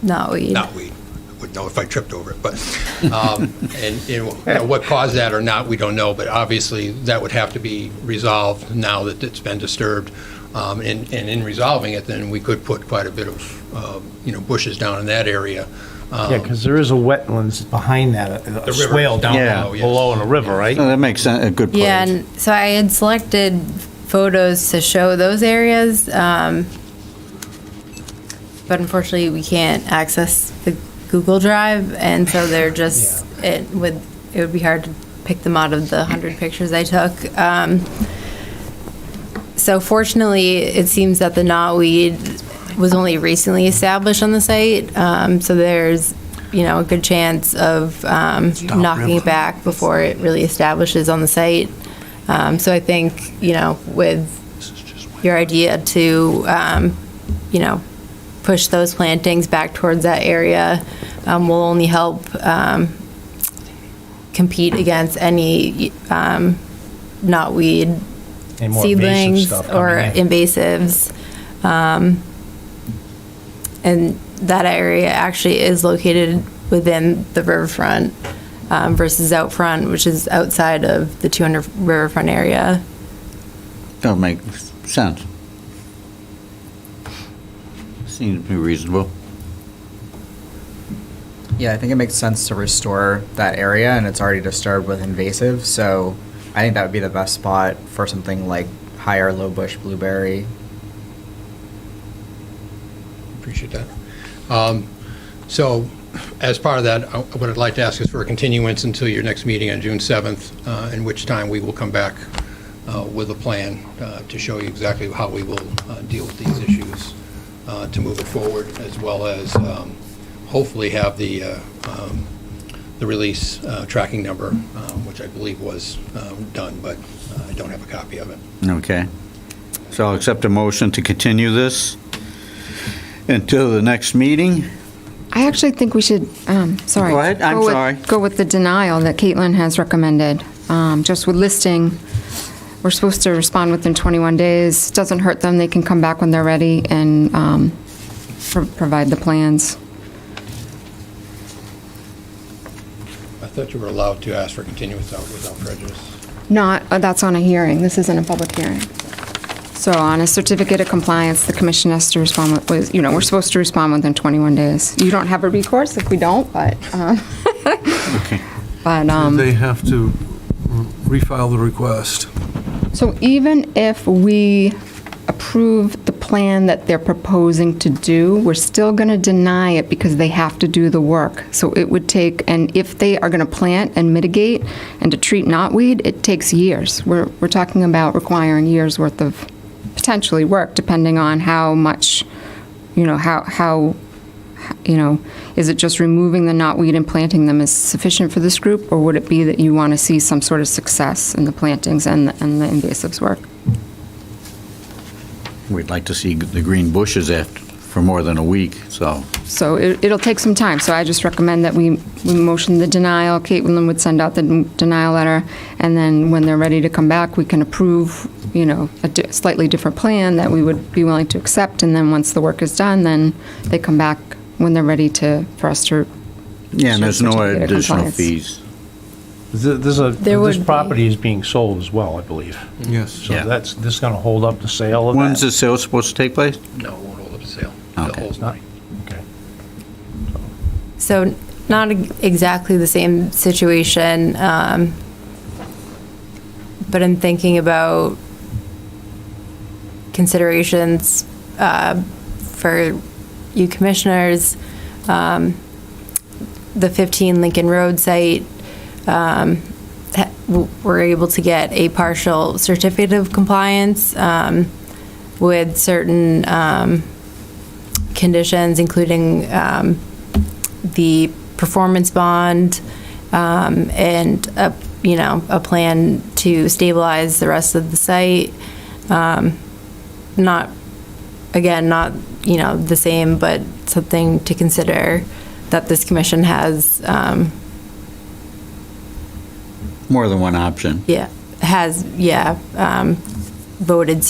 Knotweed. knotweed. I wouldn't know if I tripped over it, but and what caused that or not, we don't know. But obviously, that would have to be resolved now that it's been disturbed. And in resolving it, then we could put quite a bit of bushes down in that area. Yeah, because there is a wetlands behind that, a river. swale down Yeah. below in the river, right? So that makes sense, a good place. Yeah, and so I had selected photos to show those areas, but unfortunately we can't access the Google Drive, and so they're just it would be hard to pick them out of the 100 pictures I took. So fortunately, it seems that the knotweed was only recently established on the site, so there's a good chance of knocking it back before it really establishes on the site. So I think with your idea to push those plantings back towards that area will only help compete against any knotweed Any more invasive seedlings stuff or coming in. invasives. And that area actually is located within the riverfront versus out front, which is outside of the 200 riverfront area. That makes sense. Seems to be reasonable. Yeah, I think it makes sense to restore that area, and it's already disturbed with invasive, so I think that would be the best spot for something like higher low bush blueberry. Appreciate that. So as part of that, what I'd like to ask is for a continuance until your next meeting on June 7th, in which time we will come back with a plan to show you exactly how we will deal with these issues to move it forward, as well as hopefully have the release tracking number, which I believe was done, but I don't have a copy of it. Okay. So I'll accept a motion to continue this until the next meeting. I actually think we should, sorry. Go ahead, I'm sorry. Go with the denial that Caitlin has recommended, just with listing. We're supposed to respond within 21 days. Doesn't hurt them. They can come back when they're ready and provide the plans. I thought you were allowed to ask for continuance without prejudice. Not, that's on a hearing. This isn't a public hearing. So on a certificate of compliance, the commission has to respond with, we're supposed to respond within 21 days. You don't have a recourse if we don't, but, They have to refile the request. so even if we approve the plan that they're proposing to do, we're still going to deny it because they have to do the work. So it would take, and if they are going to plant and mitigate and to treat knotweed, it takes years. We're talking about requiring years' worth of potentially work, depending on how much, how is it just removing the knotweed and planting them is sufficient for this group? Or would it be that you want to see some sort of success in the plantings and the invasives work? We'd like to see the green bushes for more than a week, so. So it'll take some time, so I just recommend that we motion the denial. Caitlin would send out the denial letter, and then when they're ready to come back, we can approve, a slightly different plan that we would be willing to accept, and then once the work is done, then they come back when they're ready for us to. Yeah, and there's no certificate of additional compliance. fees. There would This be. property is being sold as well, I believe. Yes. So Yeah. this is going to hold up the sale of that? When's the sale supposed to take place? No, it won't hold up the sale. Okay. The whole Not, okay. So not exactly the same situation, but in thinking about considerations for you commissioners, the 15 Lincoln Road site, we're able to get a partial certificate of compliance with certain conditions, including the performance bond and a plan to stabilize the rest of the site. Not the same, but something to consider that this commission has. More than one option. Voted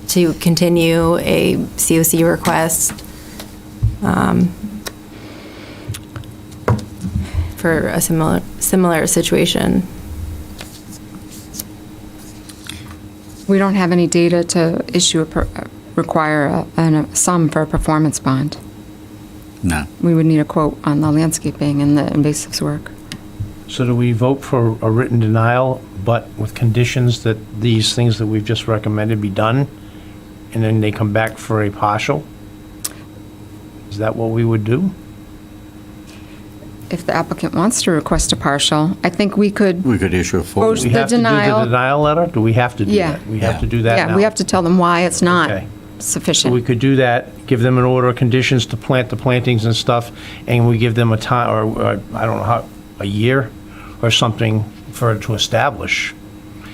to continue a COC request for a similar situation. We don't have any data to require a sum for a performance bond. No. We would need a quote on the landscaping and the invasives work. So do we vote for a written denial, but with conditions that these things that we've just recommended be done, and then they come back for a partial? Is that what we would do? If the applicant wants to request a partial, I think we could. We could issue a full. Post- We The have to do the denial- denial letter? Do we have to do Yeah. that? We have to do that now? Yeah, we have to tell them why it's not Okay. So we sufficient. could do that, give them an order of conditions to plant the plantings and stuff, and we give them a time, or I don't know how, a year or something for it to establish.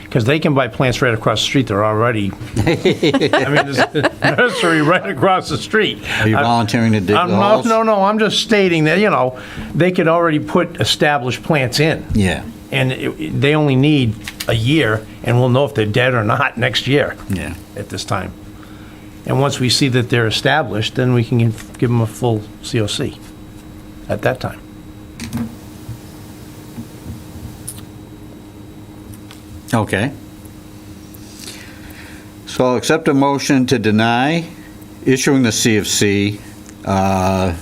Because they can buy plants right across the street, they're already, I mean, there's a nursery right across the street. Are you volunteering to dig the holes? No, I'm just stating that, they could already put established plants in. Yeah, And they only need a year, and we'll know if they're dead or not next year yeah. at this time. And once we see that they're established, then we can give them a full COC at that time. Okay. So I'll accept a motion to deny issuing the CFC. Yeah,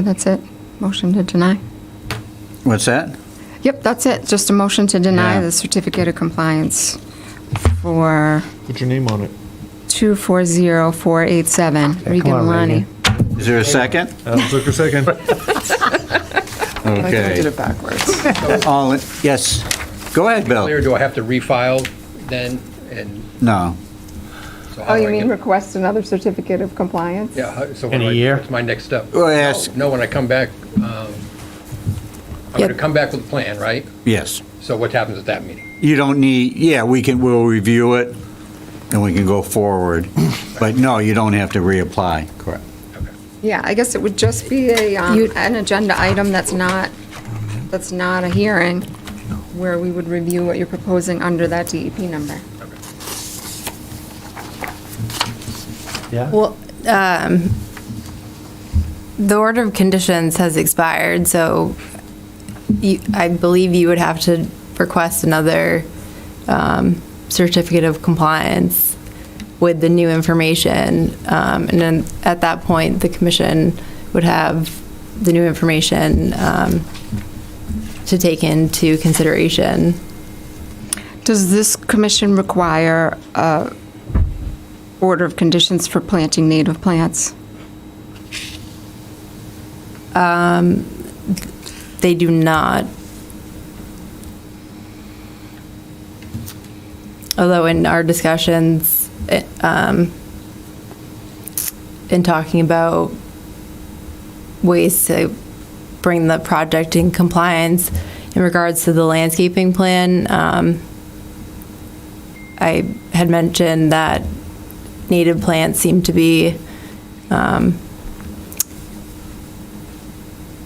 that's it. Motion to deny. What's that? Yep, that's it. Just a motion to deny Yeah. the certificate of compliance for Put your name on it. 240487, come Regan on, Maloney. Is there a second? Took a second. I think we did Okay. it backwards. Yes. Go ahead, Bill. Clear, do I have to refile then? And No. so how do I get- request another certificate of compliance? Yeah, so In a year? what's my next step? Well, ask- No, when I come back, I'm Yep. going to come back with a plan, right? Yes. So what happens at that meeting? You don't need, we'll review it and we can go forward. But no, you don't have to reapply. Correct. Yeah, I guess it would just be an agenda item that's not a hearing, where we would review what you're proposing under that DEP number. Yeah? Well, the order of conditions has expired, so I believe you would have to request another certificate of compliance with the new information. And then at that point, the commission would have the new information to take into consideration. Does this commission require a order of conditions for planting native plants? They do not. Although in our discussions, in talking about ways to bring the project in compliance in regards to the landscaping plan. I had mentioned that native plants seem to be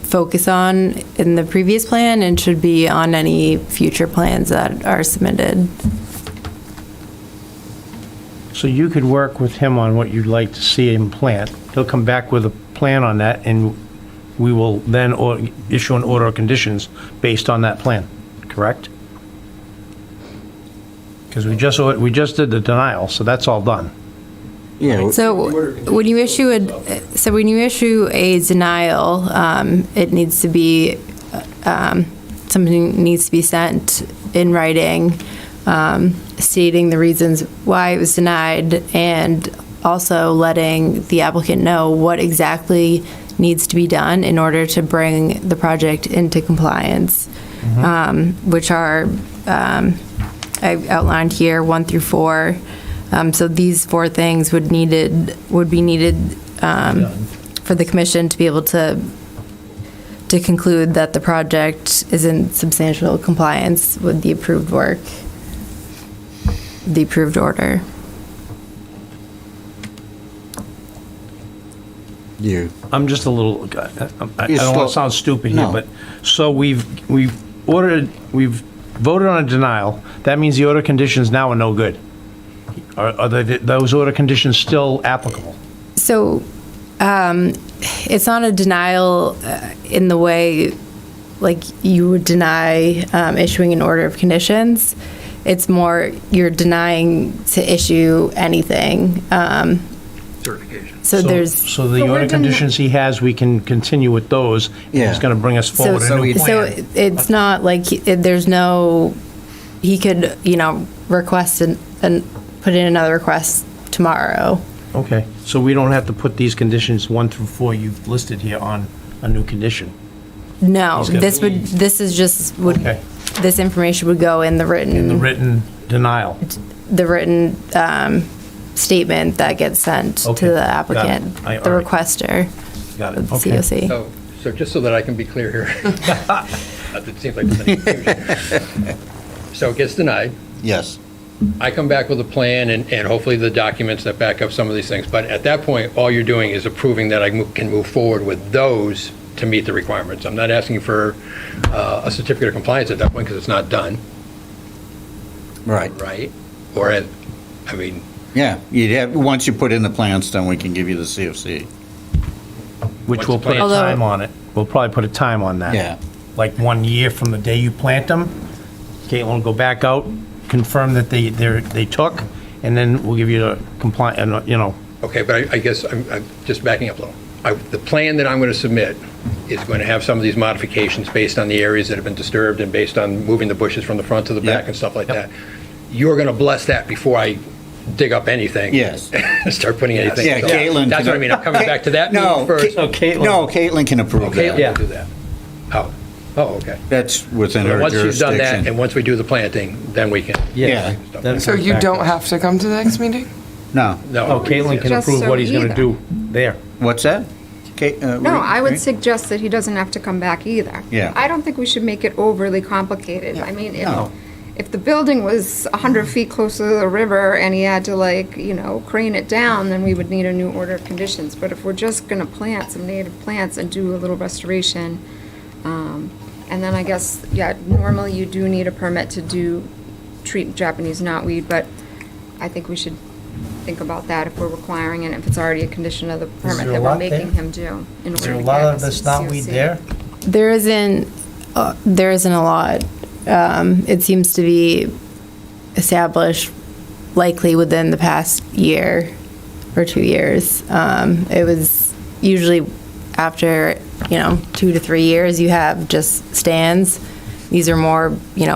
focus on in the previous plan and should be on any future plans that are submitted. So you could work with him on what you'd like to see him plant. He'll come back with a plan on that, and we will then issue an order of conditions based on that plan, correct? Because we just did the denial, so that's all done. Yeah, So when you issue a denial, it needs to be, something needs to be sent in writing, stating the reasons why it was denied, and also letting the applicant know what exactly needs to be done in order to bring the project into compliance, which are, I outlined here, 1 through 4. So these 4 things would be needed for the commission to be able to conclude that the project is in substantial compliance with the approved work, the approved order. I'm just a little, I You're don't want slow. to sound stupid here, No. but, so we've voted on a denial. That means the order conditions now are no good. Are those order conditions still applicable? So it's not a denial in the way like you would deny issuing an order of conditions. It's more you're denying to issue anything. Certification. So there's. So the order conditions he has, we can continue with those. Yeah. He's going to bring us forward a new So plan. it's not like there's no, he could, request and put in another request tomorrow. Okay, so we don't have to put these conditions 1 through 4 you've listed here on a new condition? No, He's gonna- Okay. this information would go in the written. In the written denial? The written statement that gets sent Okay, to the got it. applicant, All the right. requester Got of it, the okay. COC. So just so that I can be clear here. It seems like there's any confusion. So it gets denied. yes. I come back with a plan and hopefully the documents that back up some of these things. But at that point, all you're doing is approving that I can move forward with those to meet the requirements. I'm not asking for a certificate of compliance at that point because it's not done, Right. right? Or, I mean, Yeah, you'd have, once you put in the plans, then we can give you the COC. Which we'll put a Although- time on it. We'll probably put a time on that. Yeah. Like 1 year from the day you plant them. Caitlin will go back out, confirm that they took, and then we'll give you the okay, but I guess I'm just backing up a little. The plan that I'm going to submit is going to have some of these modifications based on the areas that have been disturbed and based on moving the bushes from the front to the back Yeah. and stuff like that. You're going to bless that before I dig up anything. Yes. Start putting anything. Yeah, So Caitlin. That's can- what I mean. I'm coming back to that No, meeting first. Ca- No, Caitlin can approve Okay, that. we'll do that. Oh, okay. That's within So her once you've done that, jurisdiction. and once we do the planting, then we can. Yeah. Then it So comes you back to don't us. have to come to the next meeting? No. Oh, No. Caitlin can Just approve so what he's going to either. do there. What's that? No, I would suggest that he doesn't have to come back either. Yeah. I don't think we should make it overly complicated. I mean, No. if the building was 100 feet closer to the river and he had to crane it down, then we would need a new order of conditions. But if we're just gonna plant some native plants and do a little restoration, and then I guess, normally you do need a permit to treat Japanese knotweed, but I think we should think about that if we're requiring it, if it's already a condition of the permit there a that we're lot there? making him do in Is order there to a get lot of us this a knotweed COC. there? There isn't a lot. It seems to be established likely within the past year or 2 years. It was usually after, 2 to 3 years, you have just stands. These are more,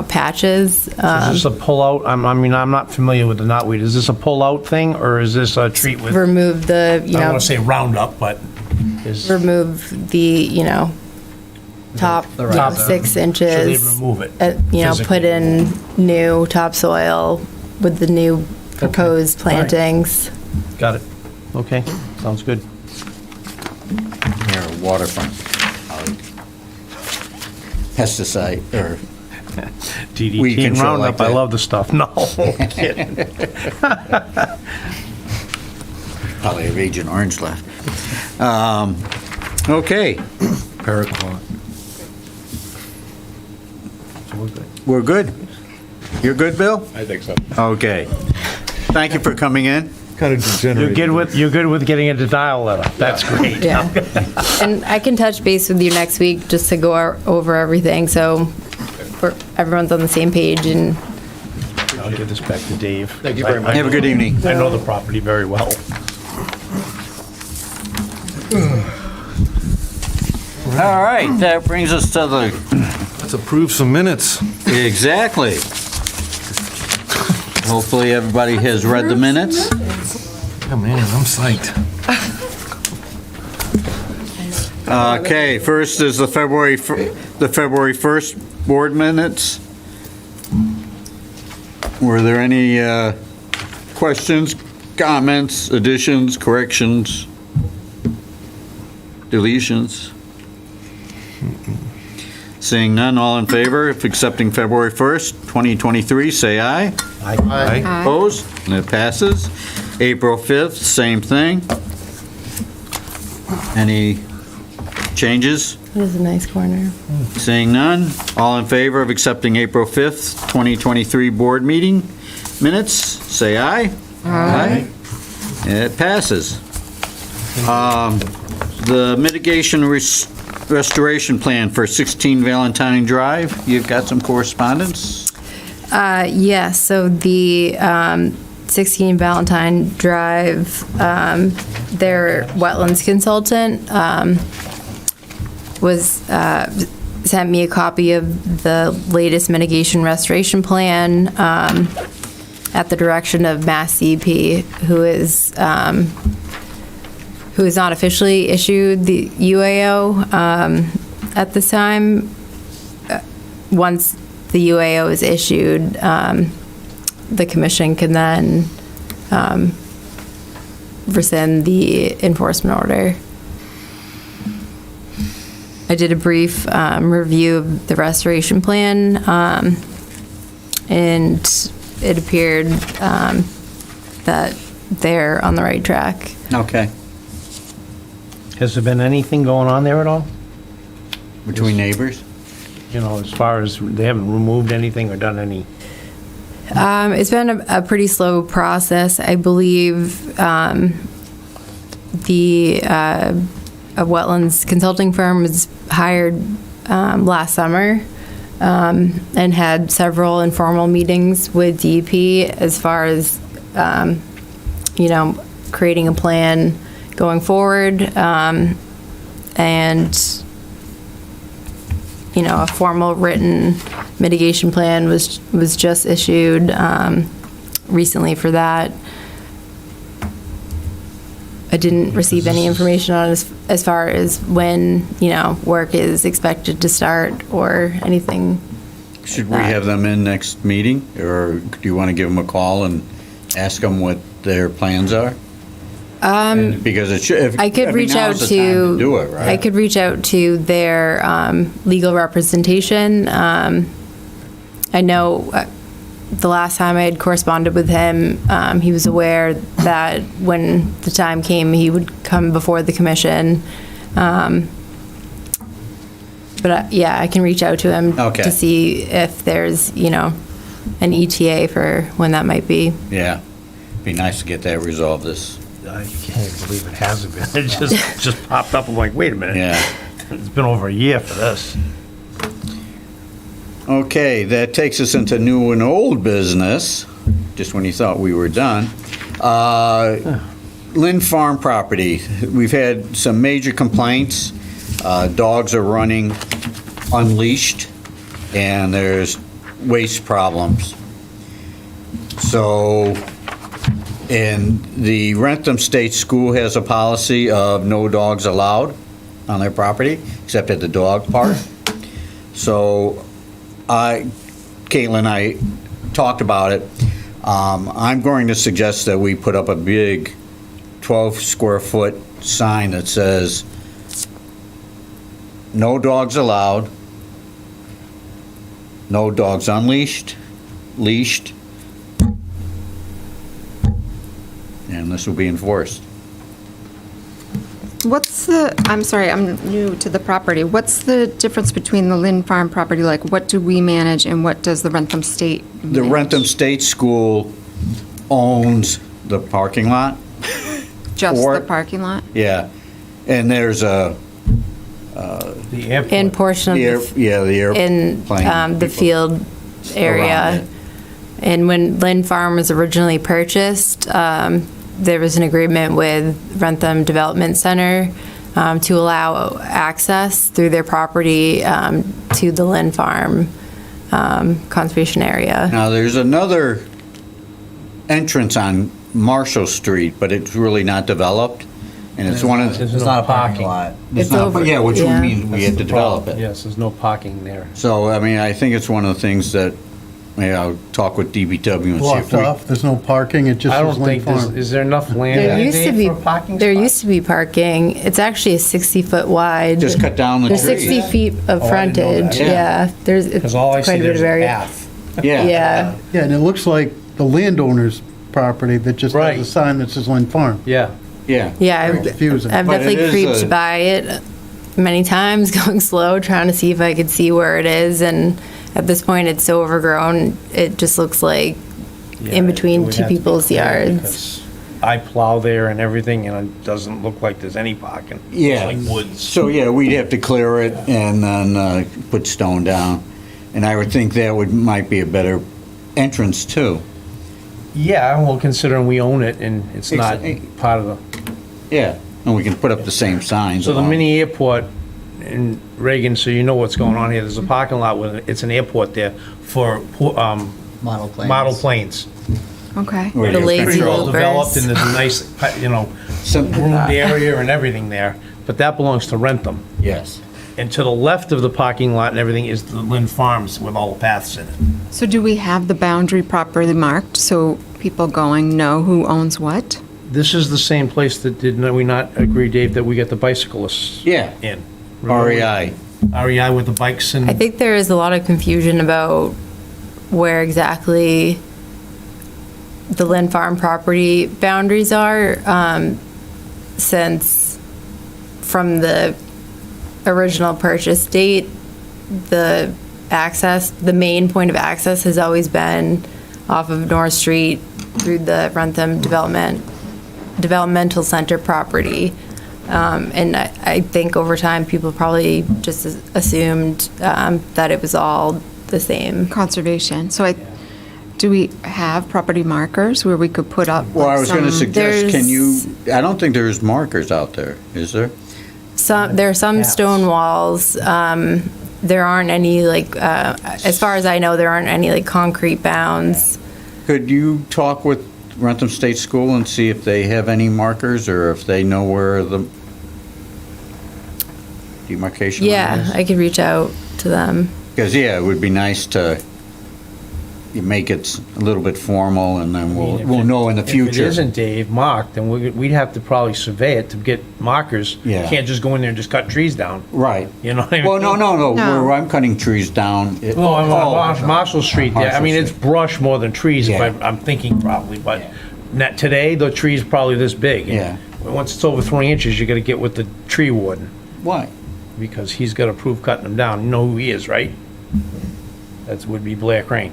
patches. Is this a pull-out? I'm not familiar with the knotweed. Is this a pull-out thing, or is this a treat with, I Remove the, don't want to say Roundup, but is, remove the, top The rhizome. 6 so they inches. remove it? Put physically? in new topsoil with the new proposed plantings. Got it. Okay, sounds good. Or waterfront. Pesticide, or Weed DDT and control Roundup, like I that. love the stuff. No, kidding. probably have Agent Orange left. Okay, Paraquat. we're good. You're good, Bill? I think so. Okay. Thank you for coming in. Kind of degenerated. You're good with getting a denial letter. That's great. Yeah. And I can touch base with you next week just to go over everything, so everyone's on the same page and I'll give this back to Dave. Thank you very much. Have a good evening. I know the property very well. All right, that brings us to the, Let's approve some minutes. exactly. Hopefully, everybody has read the minutes. Oh, man, I'm psyched. Okay, first is the February 1st board minutes. Were there any questions, comments, additions, corrections, deletions? Seeing none, all in favor of accepting February 1st, 2023, say aye. Aye. Opposed? And it passes. April 5th, same thing. Any changes? it is a nice corner. Seeing none, all in favor of accepting April 5th, 2023 board meeting minutes, say aye. Aye. It passes. The mitigation restoration plan for 16 Valentine Drive, you've got some correspondence? Yes, so the 16 Valentine Drive, their wetlands consultant sent me a copy of the latest mitigation restoration plan at the direction of Mass DEP, who is not officially issued the UAO at this time. Once the UAO is issued, the commission can then rescind the enforcement order. I did a brief review of the restoration plan, and it appeared that they're on the right track. Okay. Has there been anything going on there at all? Between neighbors? You know, as far as, they haven't removed anything or done any? It's been a pretty slow process. I believe a wetlands consulting firm was hired last summer and had several informal meetings with DEP as far as, creating a plan going forward. And a formal written mitigation plan was just issued recently for that. I didn't receive any information on as far as when, work is expected to start or anything. Should we have them in next meeting, or do you want to give them a call and ask them what their plans are? Because it should. I could reach out to do it, right? I could reach out to their legal representation. I know the last time I had corresponded with him, he was aware that when the time came, he would come before the commission. But I can reach out to him to see if there's, an ETA for when that might be. Yeah, be nice to get that resolved this. I can't believe it hasn't been. It just popped up. I'm like, wait a minute. Yeah. It's been over a year for this. Okay, that takes us into new and old business, just when you thought we were done. Lynn Farm property, we've had some major complaints. Dogs are running unleashed, and there's waste problems. So, and the Rentham State School has a policy of no dogs allowed on their property, except at the dog park. So Caitlin and I talked about it. I'm going to suggest that we put up a big 12-square-foot sign that says, "No dogs allowed, no dogs unleashed, leashed," and this will be enforced. I'm sorry, I'm new to the property. What's the difference between the Lynn Farm property? Like, what do we manage and what does the Rentham State The manage? Rentham State School owns the parking lot. Just or- the parking lot? Yeah, and there's a, The airport. In portion the of air, yeah, the in airplane. the people field around area. it. And when Lynn Farm was originally purchased, there was an agreement with Rentham Development Center to allow access through their property to the Lynn Farm conservation area. Now, there's another entrance on Marshall Street, but it's really not developed, and it's one of the... There's It's no not a parking parking. lot. It's not, over- yeah, which would yeah. mean we have to develop it. Yes, there's no parking there. So, I mean, I think it's one of the things that, maybe I'll talk with DBW and see if Blocked we... off, there's no parking, it just I says don't Lynn think there's, Farm. is there enough land There in used to there be, for a parking there spot? used to be parking. It's actually a 60-foot wide. Just cut down the There's trees. 60 feet of Oh, I didn't know frontage, that. yeah. There's it's Because all I see quite a bit there's of a area. path. Yeah. Yeah, Yeah, and it looks like the landowner's property that just Right. has a sign that says Lynn Farm. Yeah. Yeah. yeah. Very confusing. I've But it definitely is creeped a- by it many times, going slow, trying to see if I could see where it is. And at this point, it's so overgrown, it just looks like in between We'd two have to people's clear it yards. because I plow there and everything, and it doesn't look like there's any parking. Yeah. It's like woods. So, yeah, we'd have to clear it and then put stone down. And I would think that might be a better entrance, too. Yeah, well, considering we own it and it's not Ex- part of the, Yeah, and we can put up the same signs. so the along. mini airport in Reagan, so you know what's going on here, there's a parking lot with, it's an airport there for Model planes. model planes. Okay. Where The you're lazy Pretty well control- developed and loopers. there's a nice, you know, Some- roomed area and everything there, but that belongs to Rentham. Yes. And to the left of the parking lot and everything is the Lynn Farms with all the paths in it. So do we have the boundary properly marked so people going know who owns what? This is the same place that, did we not agree, Dave, that we get the bicyclists Yeah. in? REI. REI with the bikes and... I think there is a lot of confusion about where exactly the Lynn Farm property boundaries are, since from the original purchase date, the main point of access has always been off of North Street through the Rentham Developmental Center property. And I think over time, people probably just assumed that it was all the same. Conservation. So do we have property markers where we could put up? Well, I like, was going to some- suggest, can you, There's- I don't think there's markers out there, is there? There are some Yes. stone walls. There aren't any, like, as far as I know, there aren't any, like, concrete bounds. Could you talk with Rentham State School and see if they have any markers or if they know where the demarcation line Yeah, is? I could reach out to them. Because, yeah, it would be nice to make it a little bit formal, and then we'll know in the If it future. isn't, Dave, marked, then we'd have to probably survey it to get markers. Yeah. You can't just go in there and just cut trees down. Right. You know what I mean? Well, no, No. where I'm cutting trees down. Well, on Marshall Street there, I mean, Marshall it's brush more than trees, if Yeah. I'm thinking probably, but today, the tree's probably this big. and Yeah. Once it's over 3 inches, you gotta get with the tree warden, Why? because he's gotta prove cutting them down. You know who he is, right? That would be Blair Crane.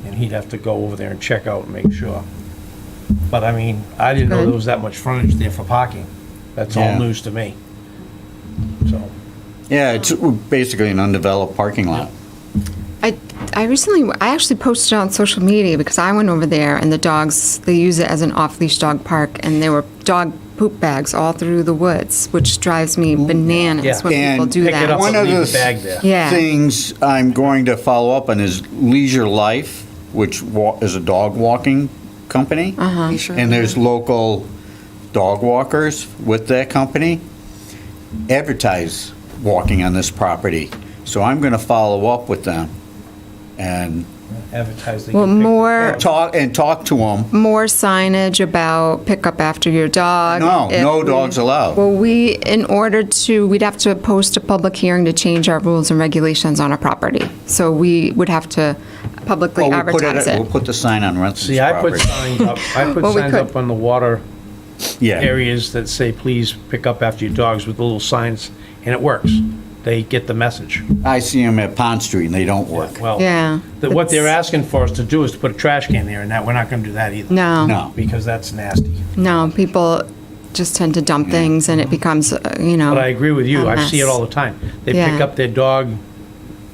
And he'd have to go over there and check out and make sure. But I mean, I didn't know Good. there was that much frontage there for parking. That's all Yeah. news to me. So, Yeah, it's basically an undeveloped parking lot. I actually posted on social media because I went over there and the dogs, they use it as an off-leash dog park and there were dog poop bags all through the woods, which drives me bananas Yeah. when people And do pick it that. up One and of leave the the bag there. Yeah. things I'm going to follow up on is Leisure Life, which is a dog walking company. And there's local dog walkers with that company advertise walking on this property. So I'm going to follow up with them and Advertise. Well, more, Talk to them. more signage about pick up after your dog. No, If no we- dogs allowed. Well, we'd have to post a public hearing to change our rules and regulations on a property. So we would have to publicly Well, advertise we'll it. put the sign on Renson's See, I put property. signs up, Well, we could. on the water Yeah. areas that say, please pick up after your dogs with little signs, and it works. They get the message. I see them at Pond Street and they don't work. Well, Yeah. what they're it's- asking for us to do is to put a trash can there, and that, we're not gonna do that either. No, No. Because that's nasty. no, people just tend to dump things and it becomes, But I agree with you, a I see it mess. all the time. They Yeah. pick up their dog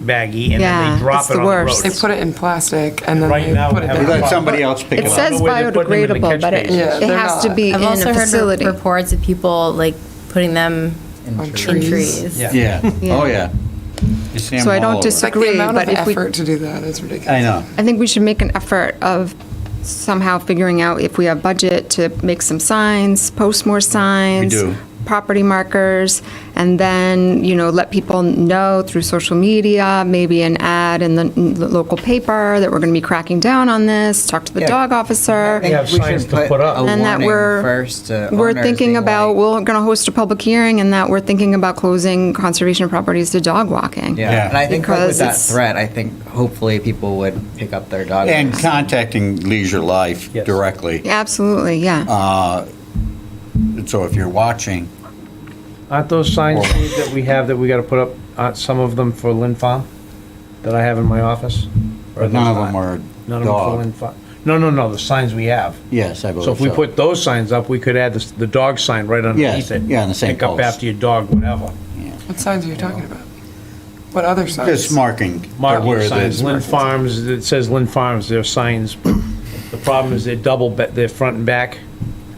baggie, and then Yeah, they drop it's it the on the road. worst. They put it in plastic and then Right they now, put we it have We down. let somebody else pick It it up. says the way they're putting them in the biodegradable, catch but it basin. Yeah, it they're has to not. be I've in also a heard facility. reports of people like putting them On in trees. trees. Yeah. Yeah, Yeah. oh, yeah. You see 'em So I all don't over. It's like the Agree, amount of but if we- effort to do that is ridiculous. I know. I think we should make an effort of somehow figuring out if we have budget to make some signs, post more signs. We do. Property markers, and then, let people know through social media, maybe an ad in the local paper that we're going to be cracking down on this, talk to the Yeah. dog officer. We have signs to put up. And that we're thinking about, we're going to host a public hearing, and that we're thinking about closing conservation properties to dog walking. Yeah, Yeah. and I think like, Because with that it's- threat, I think hopefully people would pick up their dog. And owners. contacting Leisure Life Yes. directly. Absolutely, yeah. So if you're watching, Aren't those signs that we have that we gotta put up, some of them for Lynn Farm, that I have in my office? Or but none of those them not? are None of them for dog. Lynn Farm? No, the signs we have. Yes, I believe So if we put those signs up, we could add the dog sign right underneath it. yeah, on the same Pick up post. after your dog, whatever. What signs are you talking about? What other signs? Just marking. Marking where it signs, is. Lynn Farms, it says Lynn Farms, they're signs. The problem is they're they're front and back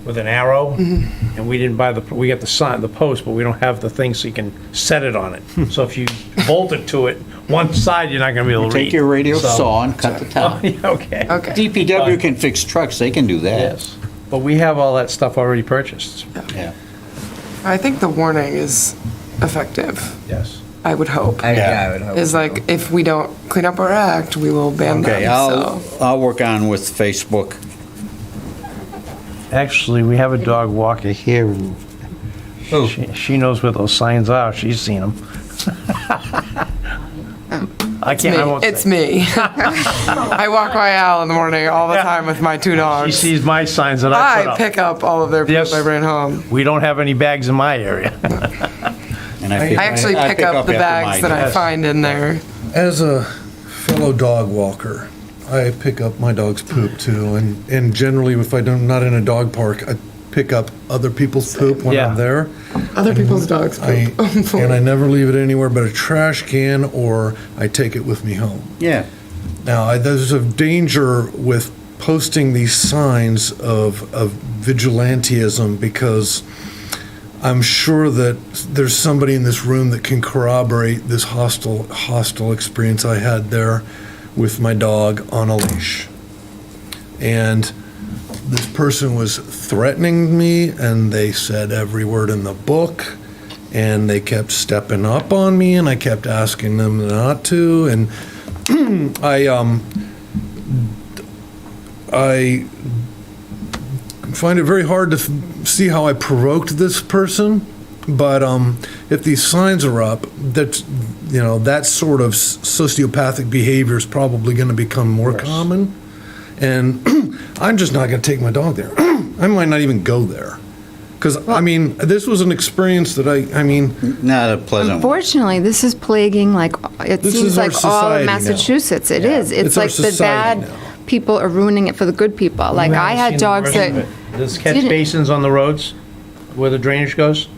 with an arrow. And we didn't buy we got the sign, the post, but we don't have the thing so you can set it on it. So if you bolt it to it, one side, you're not gonna be able to read. Take your radio So- saw and cut the top. Okay. Okay. DPW can fix trucks, they can do that. Yes, but we have all that stuff already purchased. Yeah. I think the warning is effective, Yes. I would hope. I would hope. Is like, if we don't clean up our act, we will ban them, Okay, so. I'll work on with Facebook. Actually, we have a dog walker here. And she knows where those signs are. She's seen them. I can't, I won't It's say. me. I walk by Al in the morning all the time with my two She dogs. sees my signs that I put I up. pick up all of their poop Yes. I bring home. We don't have any bags in my area. And I actually pick up the after bags my that I dog. find in there. As a fellow dog walker, I pick up my dog's poop too, and generally, if I'm not in a dog park, I pick up other people's poop when Yeah. I'm there. Other people's dogs I, poop. and I never leave it anywhere but a trash can, or I take it with me home. Yeah. Now, there's a danger with posting these signs of vigilantism, because I'm sure that there's somebody in this room that can corroborate this hostile experience I had there with my dog on a leash. And this person was threatening me, and they said every word in the book, and they kept stepping up on me, and I kept asking them not to, and I find it very hard to see how I provoked this person, but if these signs are up, that sort of sociopathic behavior is probably going to become more common, and I'm just not going to take my dog there. I might not even go there, because this was an experience that Not a pleasant one. Unfortunately, this is plaguing, it This seems is our like all society of now. Massachusetts. It is. It's It's our like the society bad now. people are ruining it for the good people. Like, We I haven't had seen the dogs worst of that, it. There's catch didn't- basins on the roads where the drainage goes.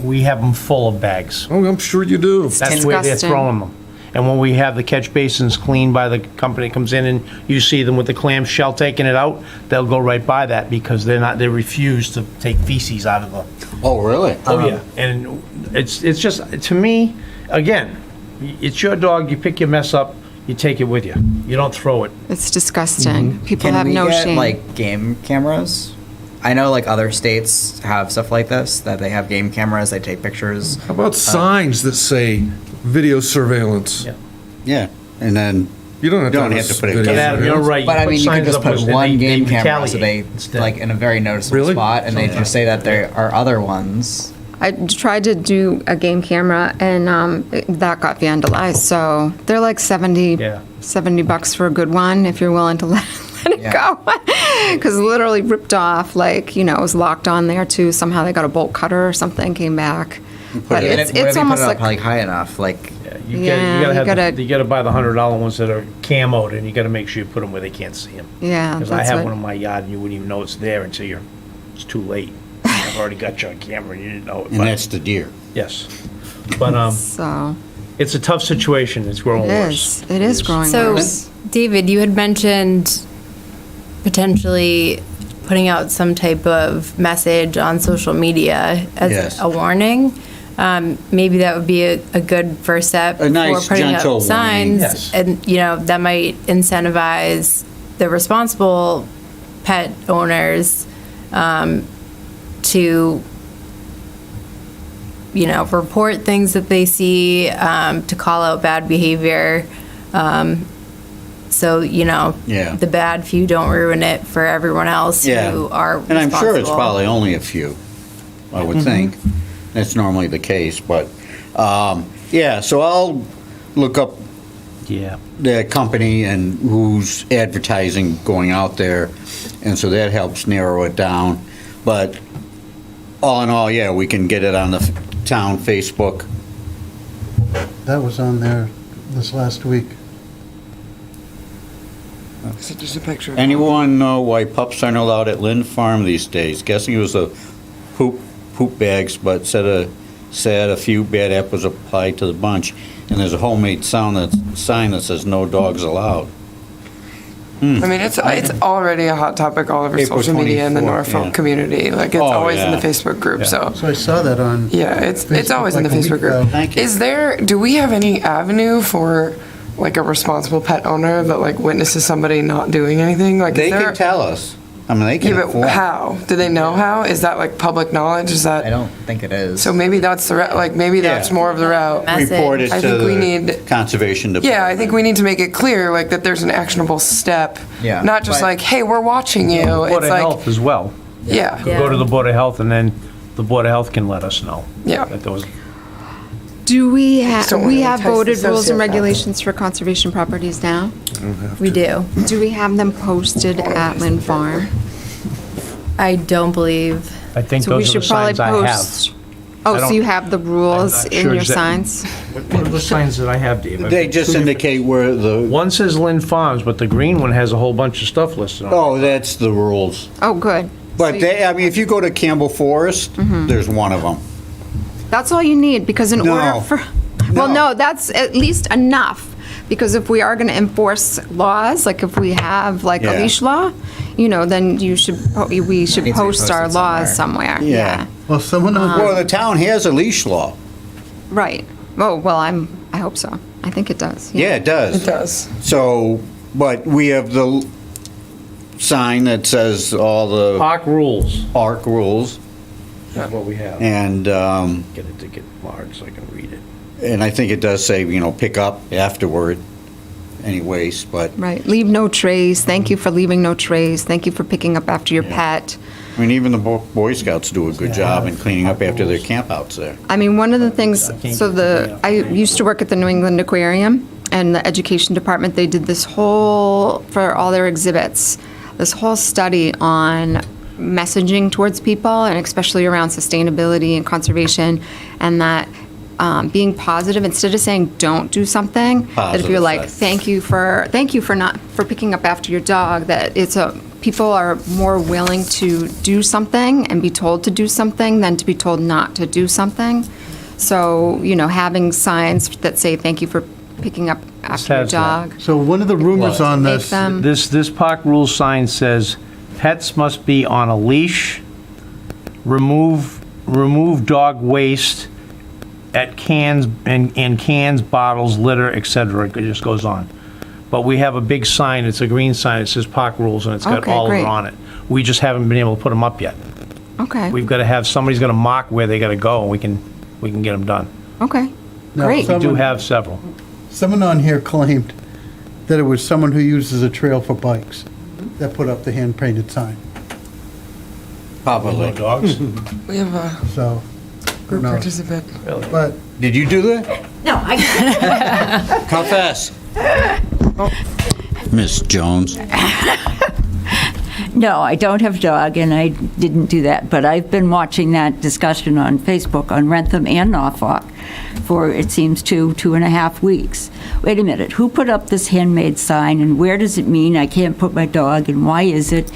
We have them full of bags. Oh, I'm sure you do. That's where they're disgusting. throwing them. And when we have the catch basins cleaned by the company that comes in, and you see them with the clamshell taking it out, they'll go right by that because they refuse to take feces out of the. Oh, really? Oh, yeah. And it's just, to me, again, it's your dog, you pick your mess up, you take it with you. You don't throw it. it's disgusting. People Can have we no get shame. like game cameras? I know like other states have stuff like this, that they have game cameras, they take pictures. How about signs that say video surveillance? Yeah. Yeah, and then You don't have to Don't have have a to put it video. down. Adam, you're right. But I put mean, you could signs just up put and one they game camera so they, retaliate instead. like, in a very noticeable Really? spot, and they just say that there are other ones. I tried to do a game camera and that got vandalized, so they're like Yeah. $70 for a good one if you're willing to let it Yeah. go. Because literally ripped off, like, you know, it was locked on there too. Somehow they got a bolt cutter or something, came back. But What it's if you almost put it up, like, high enough, like, You Yeah, gotta you have, gotta- you gotta buy the $100 ones that are camoed, and you gotta make sure you put them where they can't see them. yeah. Because I that's have what- one in my yard, and you wouldn't even know it's there until it's too late. I've already got you on camera, and you didn't know it. And but- that's the deer. Yes. But, So, it's a tough situation, it's growing it worse. is. It is growing So, worse. David, you had mentioned potentially putting out some type of message on social media as Yes. a warning. Maybe that would be a good first step A nice, for putting gentle up signs, warning. Yes. and that might incentivize the responsible pet owners to report things that they see, to call out bad behavior. So, Yeah. the bad few don't ruin it for everyone else Yeah. who are And I'm sure it's responsible. probably only a few, I would think. That's normally the case, but, yeah, so I'll look up Yeah. the company and who's advertising going out there, and so that helps narrow it down. But all in all, yeah, we can get it on the town Facebook. That was on there this last week. Is it just a picture? Anyone know why pups aren't allowed at Lynn Farm these days? Guessing it was the poop bags, but said a few bad apples applied to the bunch. And there's a homemade sign that says no dogs allowed. I mean, it's already a hot topic all over April social media in the 24th, Norfolk yeah. community. Like, it's Oh, always in the yeah. Facebook group, so. So I saw that on. Yeah, it's always in the like a week Facebook group. ago. Thank you. Do we have any avenue for, like, a responsible pet owner that, like, witnesses somebody not doing anything? Like, They is there? can tell us. I mean, they can Yeah, but inform. how? Do they know how? Is that, like, public knowledge? Is I that, don't think it is. so maybe that's the route, like, maybe that's Yeah. more of the route. Message. Report it I to think we the need- Conservation Department. Yeah, I think we need to make it clear, like, that there's an actionable step. Yeah, Not just but- like, hey, we're watching you. Board It's of like, Health as well. yeah, Yeah. Go to the Board of Health, and then the Board of Health can let us know. yeah. That there was Do we Just don't have, wanna we have entice the voted rules and sociopath. regulations for conservation properties now? We do. Do we have them posted at Lynn Farm? I don't believe. I think So we those are should the probably signs I have. post. I Oh, so don't- you have the rules I'm not in sure your exactly. signs? What are the signs that I have, Dave? I've They got just two different- indicate where the, One says Lynn Farms, but the green one has a whole bunch of stuff listed on it. oh, that's the rules. Oh, good. But So they, I mean, if you go to Campbell Forest, there's one of them. That's all you need, because in No. order for, well, No. no, that's at least enough. Because if we are going to enforce laws, like if we have like a Yeah. leash law, then we should Needs to be post our posted laws somewhere. Yeah. Well, someone on, Well, the town has a leash law. Right. Oh, well, I hope so. I think it does. Yeah, it does. It does. So, but we have the sign that says all the Park rules. park rules, That's what we have. and, Get it to get large so I can read it. and I think it does say, pick up afterward anyways, but, Right. Leave no trace. Thank you for leaving no trace. Thank you for picking up after your pet. I mean, even the Boy Scouts do a good job in cleaning up after their campouts there. I mean, one of the things, I used to work at the New England Aquarium, and the education department, they did this whole, for all their exhibits, this whole study on messaging towards people, and especially around sustainability and conservation, and that being positive, instead of saying don't do something, that if you're Positive like, side. thank you for picking up after your dog, that people are more willing to do something and be told to do something than to be told not to do something. So, having signs that say thank you for picking up after your has that. dog. so one of the rumors on Make this, them, This park rules sign says, pets must be on a leash, remove dog waste at cans, and cans, bottles, litter, etc. It just goes on. But we have a big sign, it's a green sign, it says park rules, and it's got Okay, all of it great. on it. We just haven't been able to put them up yet. okay, We've got to have, somebody's got to mark where they got to go, and we can get them done. okay, Now, great. We do have several. someone on here claimed that it was someone who uses a trail for bikes that put up the hand-painted sign. Probably. No dogs? We have a So, group No. participant. but Did you do that? No, I, How fast? Miss Jones. no, I don't have a dog, and I didn't do that, but I've been watching that discussion on Facebook on Rentham and Norfolk for, it seems, 2.5 weeks. Wait a minute, who put up this handmade sign, and where does it mean I can't put my dog, and why is it?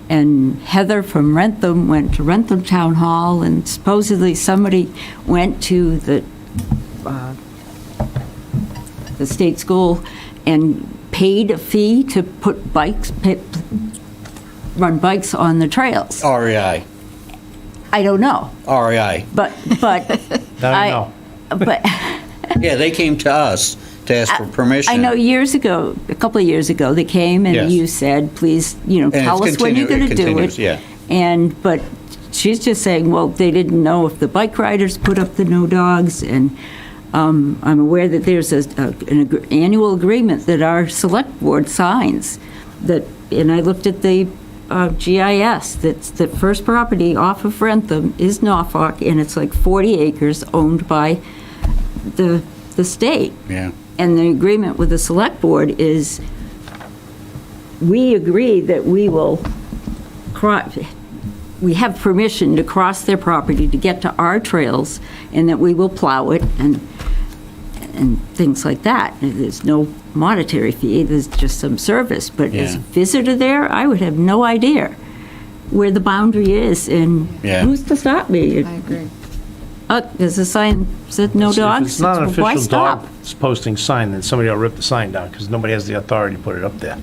And Heather from Rentham went to Rentham Town Hall, and supposedly somebody went to the state school and paid a fee to put run bikes on the trails. REI. I don't know, REI. but Now I know. but Yeah, they came to us to ask for permission. I know years ago, a couple of years ago, they came Yes. and you said, please, And tell it's us when you're going to do continues, it. yeah. But she's just saying, well, they didn't know if the bike riders put up the no dogs, and I'm aware that there's an annual agreement that our select board signs, and I looked at the GIS, that's the first property off of Rentham is Norfolk, and it's like 40 acres owned by the state. Yeah. And the agreement with the select board is, we agree that we have permission to cross their property to get to our trails, and that we will plow it and things like that. There's no monetary fee, there's just some service. But as a Yeah. visitor there, I would have no idea where the boundary is, and Yeah. who's to stop me? I agree. There's a sign said no If dogs. it's not an Why official stop? dog posting sign, then somebody will rip the sign down, because nobody has the authority to put it up there,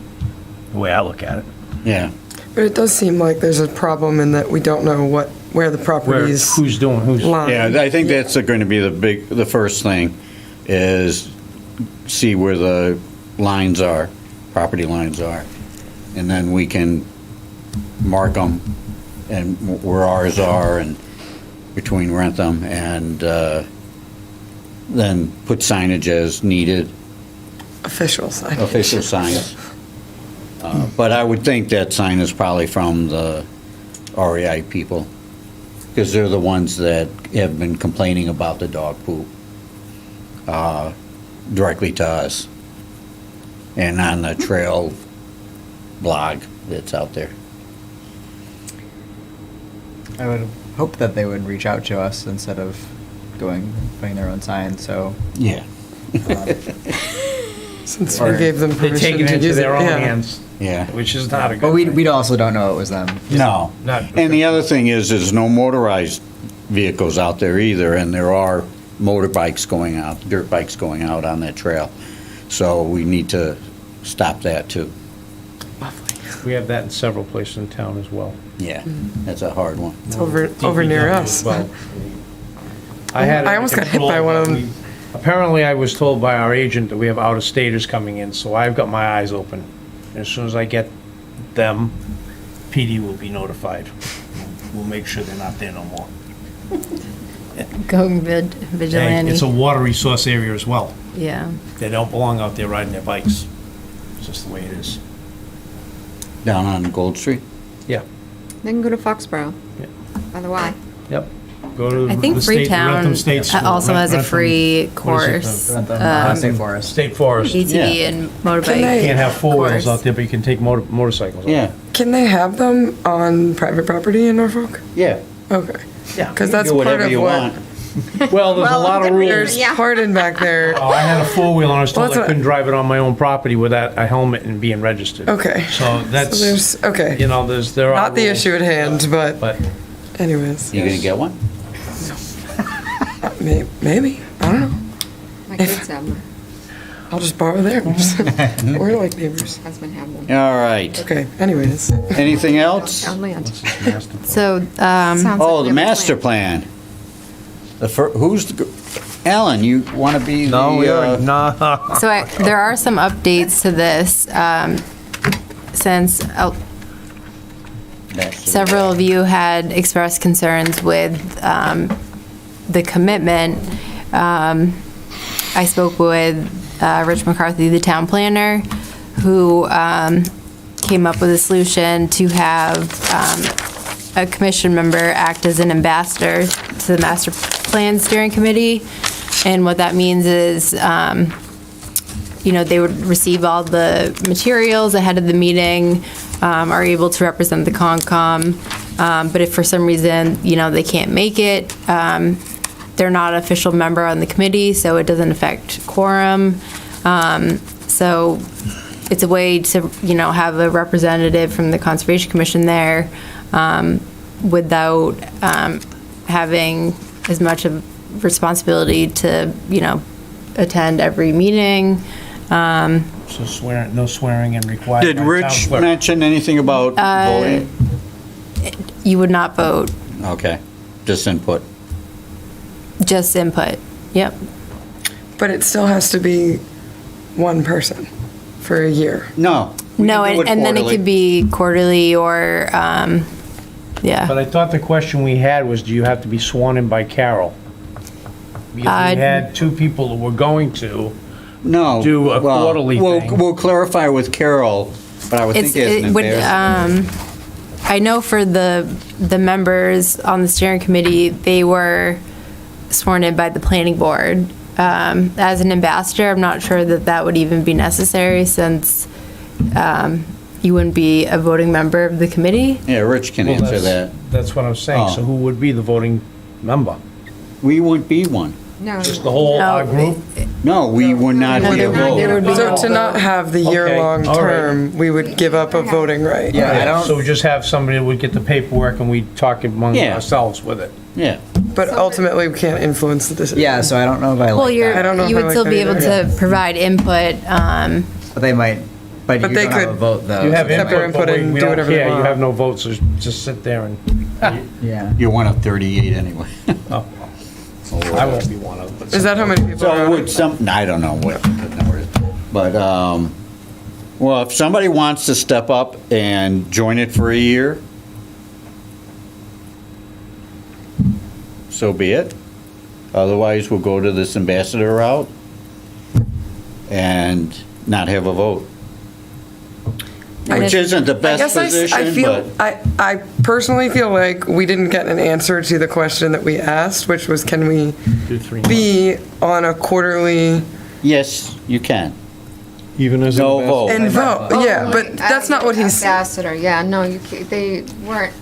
the way I look at it. Yeah. But it does seem like there's a problem in that we don't know where the Where, property is who's doing, who's, lying. Yeah, I think that's going to be the first thing, is see where the lines are, property lines are. And then we can mark them and where ours are and between Rentham, and then put signage as needed, Official sign. official signs. But I would think that sign is probably from the REI people, because they're the ones that have been complaining about the dog poop directly to us, and on the trail blog that's out there. I would hope that they would reach out to us instead of putting their own sign, so. Yeah. Since we gave them they take permission it to into use it. their own Yeah. hands, Yeah. which is not a good But thing. we also don't know it was them. No. Not- And the other thing is, there's no motorized vehicles out there either, and there are motorbikes going out, dirt bikes going out on that trail. So we need to stop that too. We have that in several places in town as well. Yeah, that's a hard one. It's over near DPW us. as well. I had it I almost got hit by one of them. Apparently, I was told by our agent that we have out-of-staters coming in, so I've got my eyes open. And as soon as I get them, PD will be notified. We'll make sure they're not there no more. Going And vigilante. it's a water resource area as well. Yeah. They don't belong out there riding their bikes. It's just the way it is. Down on Gold Street? Yeah, They can go to Foxborough. Yeah. By the Y. yep. Go to I think the state, Freetown Rentham State School. also has a Rentham- free what is course. it, State Forest. State Forest. You ATV and motorbike. can't have four-wheels course. out there, but you can take motorcycles. out. Yeah, Can they have them on private property in Norfolk? yeah. Okay. Yeah. Because that's Do part whatever of you what. want. Well, there's a lot of rules. There's pardon back there. Oh, I had a four-wheel and I was Well, told that's I what- couldn't drive it on my own property without a helmet and being registered. Okay. So that's, there's, okay. there are Not the rules, issue at hand, but But anyways. You gonna get one? Maybe. I don't know. My kids have them. I'll just borrow theirs. We're like neighbors. Husband have them. All right. Okay, anyways. Anything else? On land. So, Sounds like Oh, we the have a master plan. Alan, you want to be the... no, we are not. so there are some updates to this, since several of you had expressed concerns with the commitment. I spoke with Rich McCarthy, the town planner, who came up with a solution to have a commission member act as an ambassador to the master plan steering committee. And what that means is, they would receive all the materials ahead of the meeting, are able to represent the Concom. But if for some reason, they can't make it, they're not an official member on the committee, so it doesn't affect quorum. So it's a way to, have a representative from the Conservation Commission there without having as much of responsibility to, attend every meeting. So no swearing in required. Did by town Rich clerk. mention anything about voting? You would not vote, Okay, just input. just input. Yep. But it still has to be one person for a year. No. we No, can do and then it quarterly. could be quarterly or, yeah. But I thought the question we had was, do you have to be sworn in by Carol? Because we had two people who were going to. No. do a well, quarterly thing. We'll clarify with Carol, but I would think there's an embarrassment. I know for the members on the steering committee, they were sworn in by the planning board. As an ambassador, I'm not sure that would even be necessary since you wouldn't be a voting member of the committee. Yeah, Rich can Well, answer that. That's what I'm saying. Oh. So who would be the voting member? We wouldn't be one. No. Just the whole No. group? No, we would not No, be a there would be vote. So to not have the year-long all right. term, we would give up a voting right. Yeah, I don't. So we just have somebody that would get the paperwork and we talk among Yeah. ourselves with it. Yeah. But ultimately, we can't influence the decision. Yeah, so I don't know if I Well, like I don't know you if I would still like be that able either. to provide input. But they might. But But you they don't have could- a vote though. You have so they Have their input, but input and we do don't whatever they care. You want. have no votes, so just sit there and, might- Yeah. You're one of 38 anyway. oh, I won't be one of them. Is that how many people are So on would it? some, I don't know what the number is, but, well, if somebody wants to step up and join it for a year, so be it. Otherwise, we'll go to this ambassador route and not have a vote. And Which if- isn't the best I position, feel, but, I personally feel like we didn't get an answer to the question that we asked, which was, can we Do 3 months. be on a quarterly yes, you can. Even as. No an vote. ambassador. and vote? Yeah, but that's not what he's. Ambassador, yeah, no, they weren't,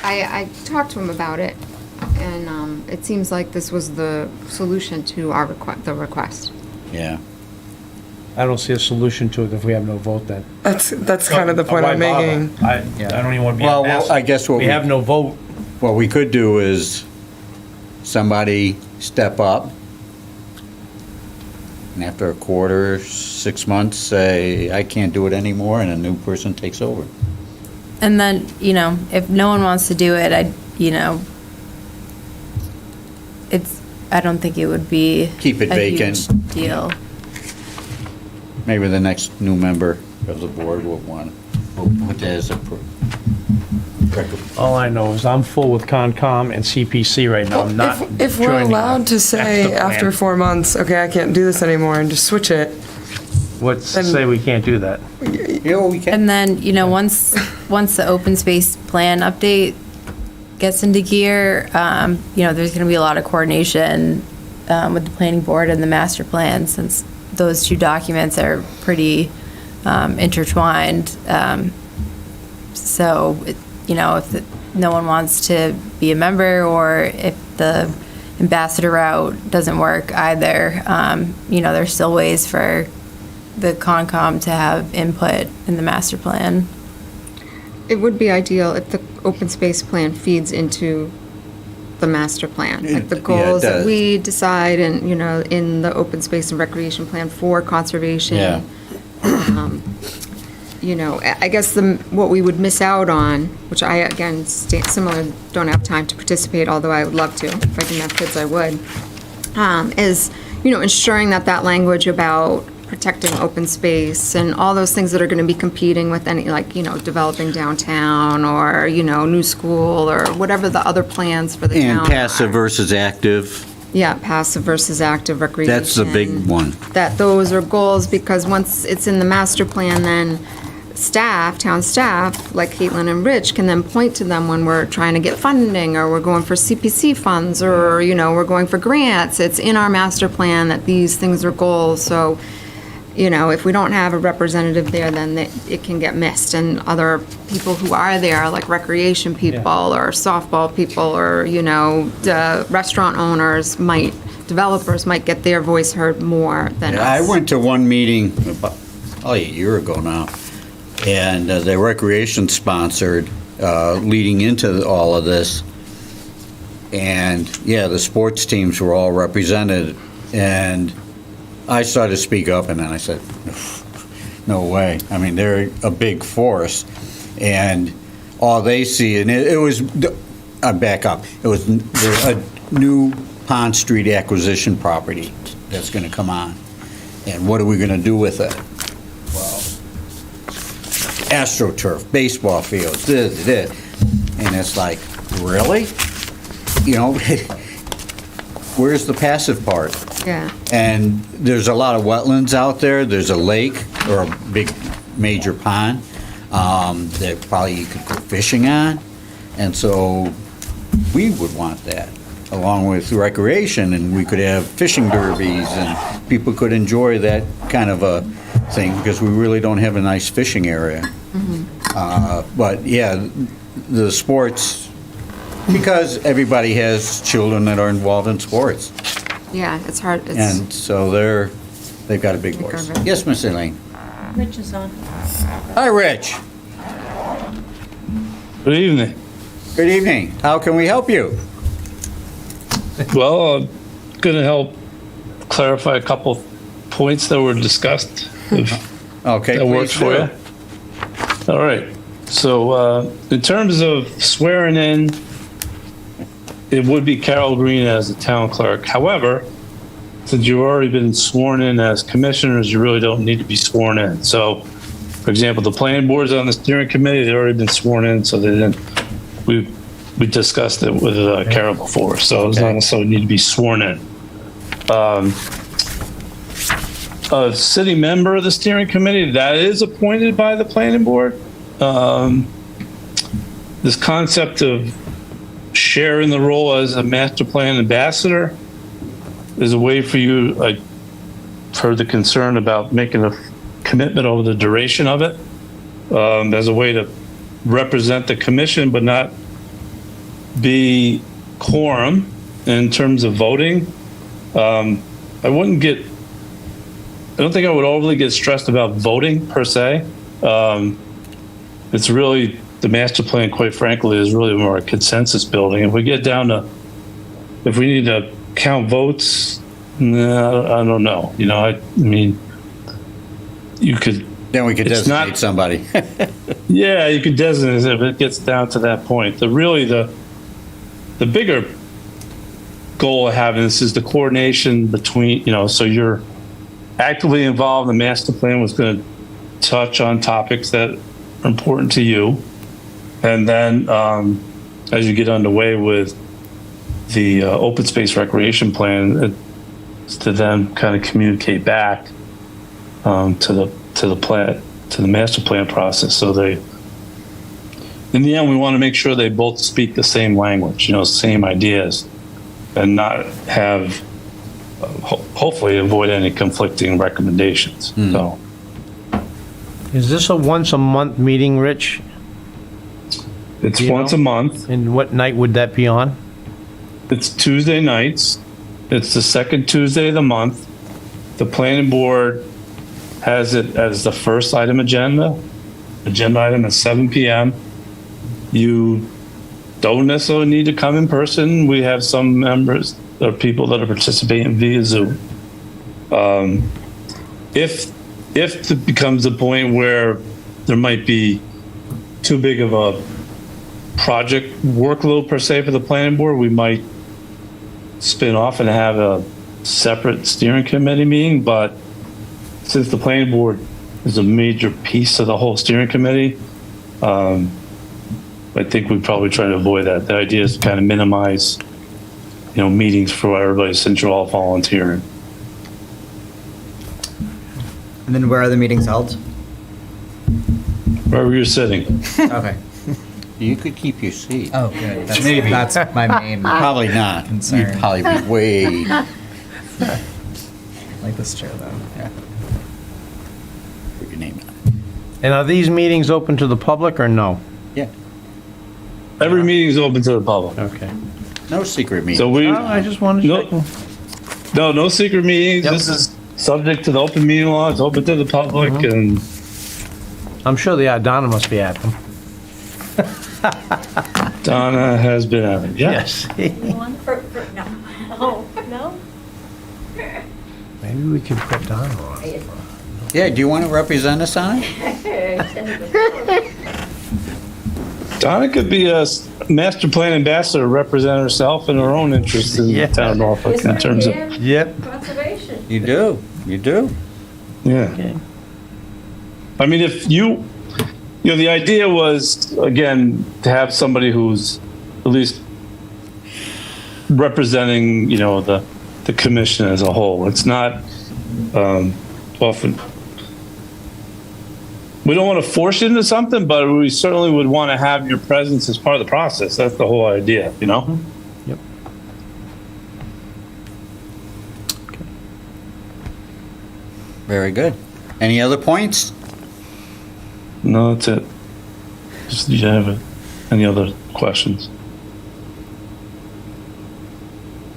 I talked to him about it, and it seems like this was the solution to our the request. Yeah. I don't see a solution to it if we have no vote then. That's kind of the point Why I'm bother? making. I don't even want to be Well, ambassador. I guess what We we- have no vote. What we could do is somebody step up and after a quarter, 6 months, say, I can't do it anymore, and a new person takes over. And then, if no one wants to do it, I don't think it would be Keep it a vacant. huge deal. Maybe the next new member of the board will want to put that as a. All I know is I'm full with Concom and CPC right now. I'm not If we're joining allowed the to say master plan. after 4 months, okay, I can't do this anymore, and just switch it, What's to say we can't do that? Yeah, we can. And then, once the open space plan update gets into gear, there's going to be a lot of coordination with the planning board and the master plan, since those two documents are pretty intertwined. So, if no one wants to be a member, or if the ambassador route doesn't work either, there's still ways for the Concom to have input in the master plan. It would be ideal if the open space plan feeds into the master plan, like the Yeah, it goals that does. we decide and, in the open space and recreation plan for conservation. Yeah. I guess what we would miss out on, which I, again, similar, don't have time to participate, although I would love to. If I didn't have kids, I would, is, ensuring that language about protecting open space and all those things that are going to be competing with any, developing downtown or, new school or whatever the other plans for the town And passive are. versus active. Yeah, passive versus active recreation. That's the big one. That those are goals, because once it's in the master plan, then staff, town staff, like Caitlin and Rich, can then point to them when we're trying to get funding, or we're going for CPC funds, or, you know, we're going for grants. It's in our master plan that these things are goals, so, you know, if we don't have a representative there, then it can get missed, and other people who are there, like recreation people, or softball people, or, you know, the restaurant owners developers might get their voice heard more than us. I went to one meeting about, a year ago now, and the recreation sponsored leading into all of this. And, yeah, the sports teams were all represented, and I started to speak up, and then I said, no way. I mean, they're a big force, and all they see, and it was, I back up, it was a new Pond Street acquisition property that's going to come on, and what are we going to do with it? Well, AstroTurf, baseball fields, this, and it's like, really? You know, where's the passive part? Yeah. And there's a lot of wetlands out there. There's a lake or a big major pond that probably you could go fishing on. And so we would want that along with recreation, and we could have fishing derbies and people could enjoy that kind of a thing, because we really don't have a nice fishing area. But yeah, the sports, because everybody has children that are involved in sports. Yeah, it's hard. And so they've got a big voice. Yes, Miss Elaine? Rich is on. Hi, Rich. Good evening. Good evening. How can we help you? Well, I'm going to help clarify a couple points that were discussed. If Okay, that works for you. All right. So in terms of swearing in, it would be Carol Green as the town clerk. However, since you've already been sworn in as commissioners, you really don't need to be sworn in. So, for example, the planning board's on the steering committee, they've already been sworn in, so they didn't, we discussed it with Carol before, so it's not necessarily need to be sworn in. A city member of the steering committee, that is appointed by the planning board. This concept of sharing the role as a master plan ambassador is a way for you, I've heard the concern about making a commitment over the duration of it, as a way to represent the commission but not be quorum in terms of voting. I don't think I would overly get stressed about voting per se. It's really, the master plan, quite frankly, is really more a consensus building. If we get down to, if we need to count votes, I don't know. You know, I mean, you could. Then we could designate somebody. Yeah, you could designate if it gets down to that point. The bigger goal of having this is the coordination between, you know, so you're actively involved. The master plan was going to touch on topics that are important to you. And then as you get underway with the open space recreation plan, it's to then kind of communicate back to the master plan process. So in the end, we want to make sure they both speak the same language, you know, same ideas, and not have, hopefully avoid any conflicting recommendations. So, Is this a once a month meeting, Rich? it's once a month. And what night would that be on? It's Tuesday nights. It's the second Tuesday of the month. The planning board has it as the first agenda item at 7 p.m. You don't necessarily need to come in person. We have some members or people that are participating via Zoom. If it becomes a point where there might be too big of a project workload per se for the planning board, we might spin off and have a separate steering committee meeting. But since the planning board is a major piece of the whole steering committee, I think we probably try to avoid that. The idea is to kind of minimize meetings for everybody since you're all volunteering. And then where are the meetings held? Wherever you're sitting. Okay. You could keep your seat. Oh, good. That's, Maybe. that's my main Probably not. concern. You'd probably be way, I like this chair though. Yeah. put your name on. And are these meetings open to the public or no? Yeah, Every meeting is open to the public. Okay. no secret meeting. So we, Oh, I just wanted to no, check. no secret meetings. Yep. This is subject to the open meeting law. It's open to the public and I'm sure they are. Donna must be at them. Donna has been at it. Yeah. Yes. No? Maybe we could put Donna on. Yeah, do you want to represent us on it? Donna could be a master plan ambassador, represent herself and her own interests in Yeah. the town of Norfolk in terms of, Yep. Conservation. You do, you do. yeah. Okay. I mean, if the idea was, again, to have somebody who's at least representing, the commission as a whole. It's not often, we don't want to force you into something, but we certainly would want to have your presence as part of the process. That's the whole idea, Yep. Very good. Any other points? No, that's it. Just, do you have any other questions?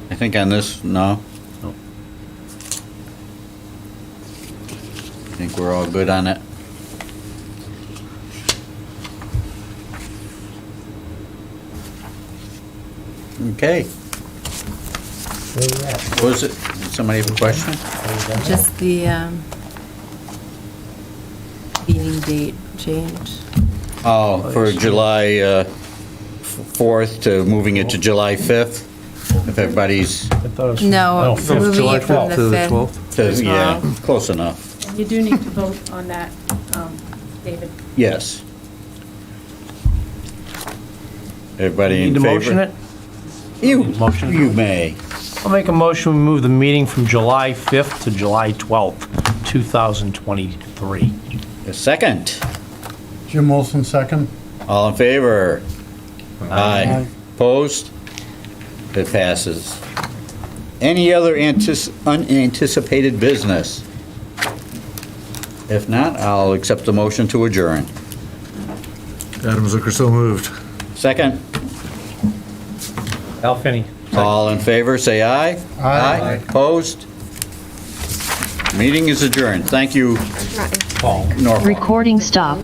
I think on this, no. I think we're all good on it. Okay. What was it? Did somebody have a question? Just the meeting date change. Oh, for July 4th to moving it to July 5th? If everybody's, I thought it was. No, from moving July it from 12th the to 5th. to- yeah, close enough. You do need to vote on that, David. Yes. Everybody in Need to favor? motion it? Motion. You may. I'll make a motion, we move the meeting from July 5th to July 12th, 2023. A second. Jim Wilson, second. All in favor? Aye. Opposed? It passes. Any other unanticipated business? If not, I'll accept the motion to adjourn. Adam Zucker, so moved. Second. Al Finney. All in favor, say aye. Aye. Opposed? Meeting is adjourned. Thank you, Right. Paul. Norfolk. Recording stop.